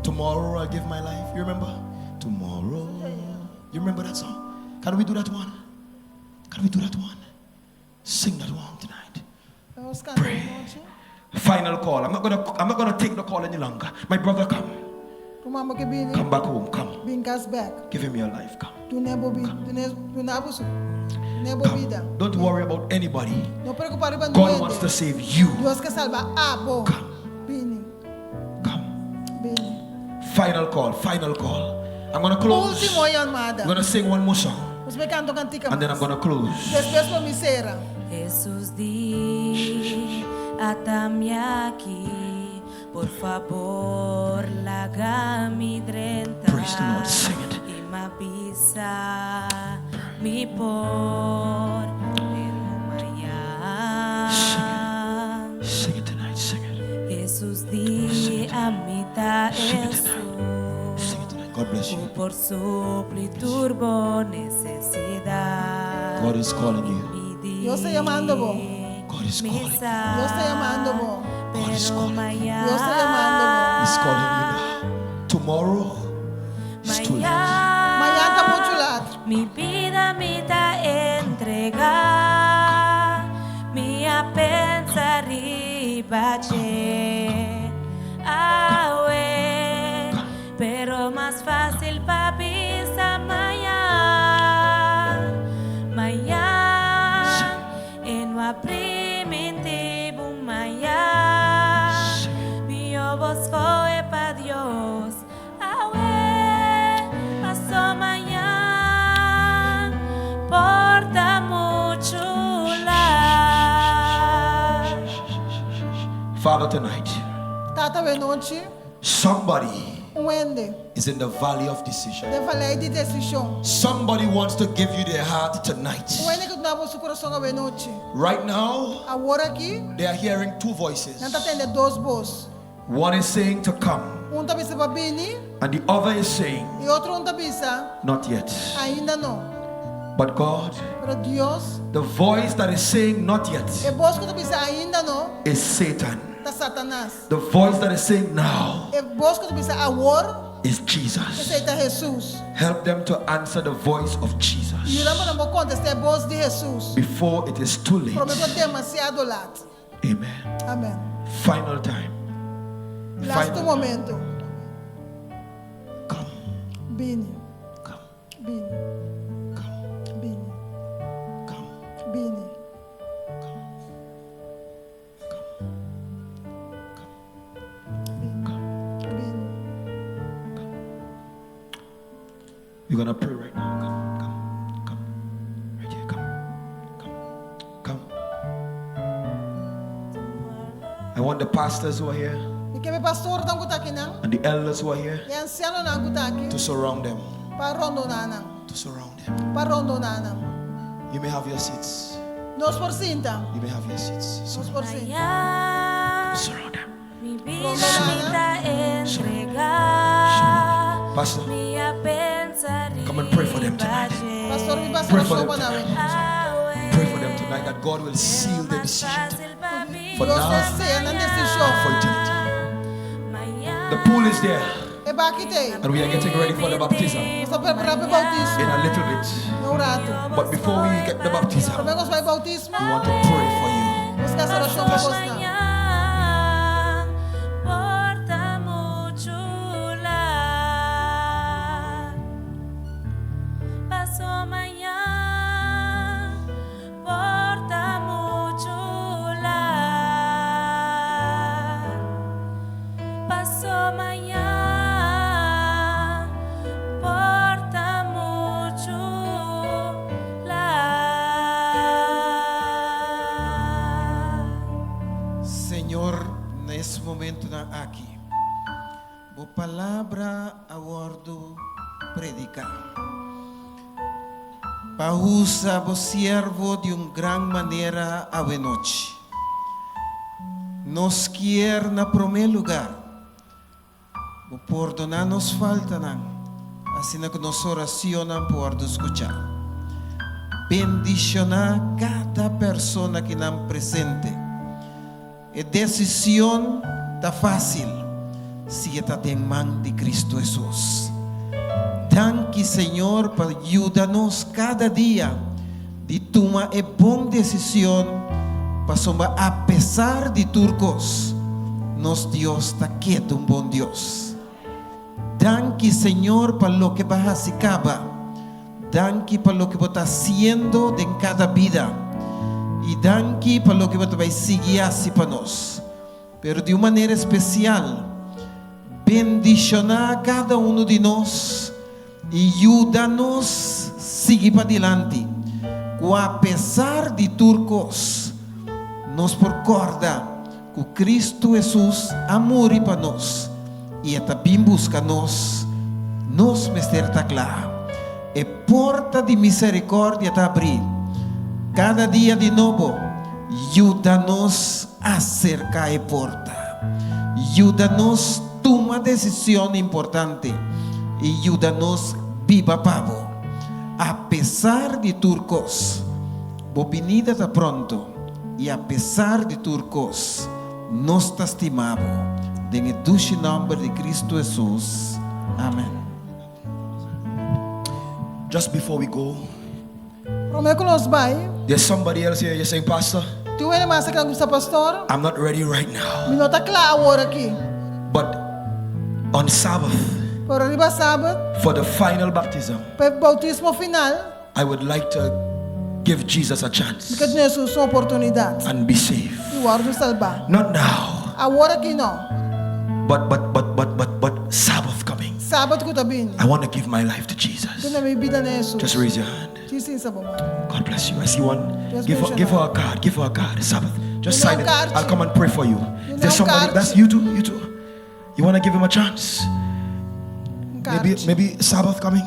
Speaker 1: Tomorrow I'll give my life. You remember? Tomorrow. You remember that song? Can we do that one? Can we do that one? Sing that one tonight. Pray. Final call. I'm not gonna take the call any longer. My brother, come. Come back home. Come. Give him your life. Come. Come. Don't worry about anybody. God wants to save you. Come. Come. Final call. Final call. I'm gonna close. I'm gonna sing one more song. And then I'm gonna close.
Speaker 3: Jesus diz, atame aqui, por favor, larga-me dentro.
Speaker 1: Praise the Lord, sing it.
Speaker 3: E me avisa, me por
Speaker 1: Sing it tonight, sing it.
Speaker 3: Jesus diz, a mim dá isso.
Speaker 1: Sing it tonight. God bless you.
Speaker 3: Por suplir turbo necessidade.
Speaker 1: God is calling you.
Speaker 2: Dios está llamando vos.
Speaker 1: God is calling you.
Speaker 2: Dios está llamando vos.
Speaker 1: God is calling you.
Speaker 2: Dios está llamando vos.
Speaker 1: He's calling you now. Tomorrow is too late.
Speaker 2: Mañana está mucho lado.
Speaker 3: Mi vida me da entregar, minha pensar e bater. Pero más fácil para pisar
Speaker 1: tonight,
Speaker 2: Tata we noite,
Speaker 1: somebody
Speaker 2: wende.
Speaker 1: is in the valley of decision.
Speaker 2: De vallei de decisão.
Speaker 1: Somebody wants to give you their heart tonight.
Speaker 2: Wende que nabo su coração we noite.
Speaker 1: Right now,
Speaker 2: Agora aqui,
Speaker 1: they are hearing two voices.
Speaker 2: nanta tende dois voz.
Speaker 1: One is saying to come,
Speaker 2: Tá bisa babini,
Speaker 1: and the other is saying,
Speaker 2: e outro tá bisa,
Speaker 1: not yet.
Speaker 2: ainda não.
Speaker 1: But God,
Speaker 2: Pero Deus,
Speaker 1: the voice that is saying not yet
Speaker 2: e voz que tá bisa ainda não,
Speaker 1: is Satan.
Speaker 2: tá Satanás.
Speaker 1: The voice that is saying now
Speaker 2: E voz que tá bisa agora,
Speaker 1: is
Speaker 2: que
Speaker 1: Jesus.
Speaker 2: seita Jesus.
Speaker 1: Help them to answer the voice of
Speaker 2: E
Speaker 1: Jesus
Speaker 2: nós não vamos contestar a voz de Jesus.
Speaker 1: before it is too late.
Speaker 2: Prometo demasiado lado.
Speaker 1: Amen.
Speaker 2: Amém.
Speaker 1: Final time.
Speaker 2: Last
Speaker 1: Final
Speaker 2: momento.
Speaker 1: Come,
Speaker 2: Bini,
Speaker 1: come,
Speaker 2: Bini,
Speaker 1: come,
Speaker 2: Bini,
Speaker 1: come,
Speaker 2: Bini. Bini.
Speaker 1: You're gonna pray right now. Come, come, come. Right here, come, come, come. I want the pastors who are here
Speaker 2: E que me pastor tá aqui não?
Speaker 1: and the elders who are here
Speaker 2: E anciano não tá aqui.
Speaker 1: to surround them.
Speaker 2: Para rondo não.
Speaker 1: To surround them.
Speaker 2: Para rondo não.
Speaker 1: You may have your seats.
Speaker 2: 2%.
Speaker 1: You may have your seats.
Speaker 2: 2%.
Speaker 1: Surround them.
Speaker 3: Mi vida entregar.
Speaker 1: Pastor,
Speaker 3: Minha pensaria.
Speaker 1: come and pray for them tonight.
Speaker 2: Pastor, mi pastor
Speaker 1: Pray for them
Speaker 2: sopa na
Speaker 1: tonight.
Speaker 2: wen.
Speaker 1: Pray for them tonight that God will seal the decision for
Speaker 2: Deus
Speaker 1: now
Speaker 2: é na
Speaker 1: and
Speaker 2: decisão.
Speaker 1: for eternity. The pool is there,
Speaker 2: E baqui tem.
Speaker 1: and we are getting ready for the baptism
Speaker 2: Só para o bautismo.
Speaker 1: in a little bit.
Speaker 2: No rato.
Speaker 1: But before we get the baptism,
Speaker 2: Como é que vai bautismo?
Speaker 1: we want to pray for you.
Speaker 2: Busca essa oração para você.
Speaker 3: Porta mucho lá. Paso amanhã. Porta mucho lá. Paso amanhã. Porta mucho lá.
Speaker 4: Senhor, nesse momento aqui, a palavra a ordo predicar. Para usar o servo de uma grande maneira a noite. Nos quer na primeiro lugar, o perdonar nos falta não, assim que nossa oração não pode escutar. Bendicionar cada pessoa que não presente. A decisão está fácil se está em mão de Cristo Jesus. Danke, Senhor, para ajudar-nos cada dia de tomar a boa decisão para somar apesar de turcos. Nos Deus está quieto, bom Deus. Danke, Senhor, para lo que vas a hacer. Danke para lo que vas haciendo en cada vida. E danke para lo que você vai seguir assim para nós. Pero de uma maneira especial, bendicionar cada um de nós e ajuda-nos a seguir para adiante. Apesar de turcos, nos recorda que Cristo Jesus amor para nós e também busca nos mestre está claro. E porta de misericórdia está abrir. Cada dia de novo, ajuda-nos a acercar a porta. Ajuda-nos a tomar decisão importante. E ajuda-nos viva pavo. Apesar de turcos, a venida está pronto. E apesar de turcos, nos está estimado. Em o dulce nome de Cristo Jesus. Amém.
Speaker 1: Just before we go,
Speaker 2: Como que nós vai?
Speaker 1: there's somebody else here. You're saying, Pastor,
Speaker 2: Tu é mais que gusta pastor?
Speaker 1: I'm not ready right now.
Speaker 2: Me nota claro agora aqui.
Speaker 1: But on Sabbath,
Speaker 2: Por arriba sábado,
Speaker 1: for the final baptism,
Speaker 2: para o bautismo final,
Speaker 1: I would like to give Jesus a chance
Speaker 2: que Jesus uma oportunidade.
Speaker 1: and be saved.
Speaker 2: E o guardo salvar.
Speaker 1: Not now,
Speaker 2: Agora aqui não.
Speaker 1: but Sabbath coming.
Speaker 2: Sábado que tá vindo.
Speaker 1: I want to give my life to Jesus.
Speaker 2: Tu na minha vida na Jesus.
Speaker 1: Just raise your hand.
Speaker 2: Sim, sim, sabão.
Speaker 1: God bless you. I see one.
Speaker 2: Yes,
Speaker 1: Give her
Speaker 2: Missioner.
Speaker 1: a card. Give her a card. Sabbath. Just sign it. I'll come and pray for you. There's somebody. That's you too. You too. You want to give him a chance? Maybe Sabbath coming.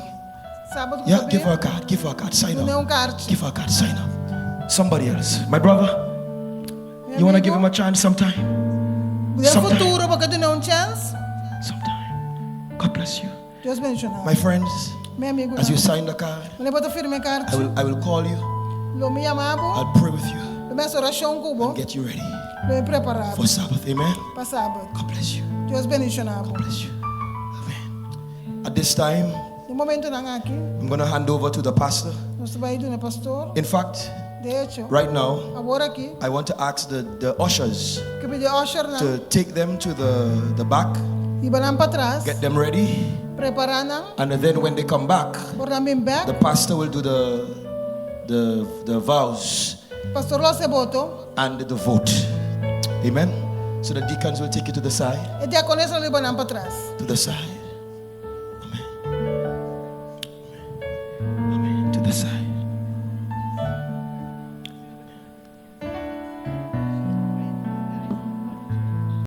Speaker 1: Yeah, give her a card. Give her a card. Sign up. Give her a card. Sign up. Somebody else. My brother. You want to give him a chance sometime? Sometime. God bless you. My friends, as you sign the card, I will call you. I'll pray with you and get you ready for Sabbath. Amen. God bless you. God bless you. Amen. At this time, I'm going to hand over to the pastor. In fact, right now, I want to ask the ushers to take them to the back, get them ready, and then when they come back, the pastor will do the vows and the vote. Amen. So the deacons will take you to the side. To the side.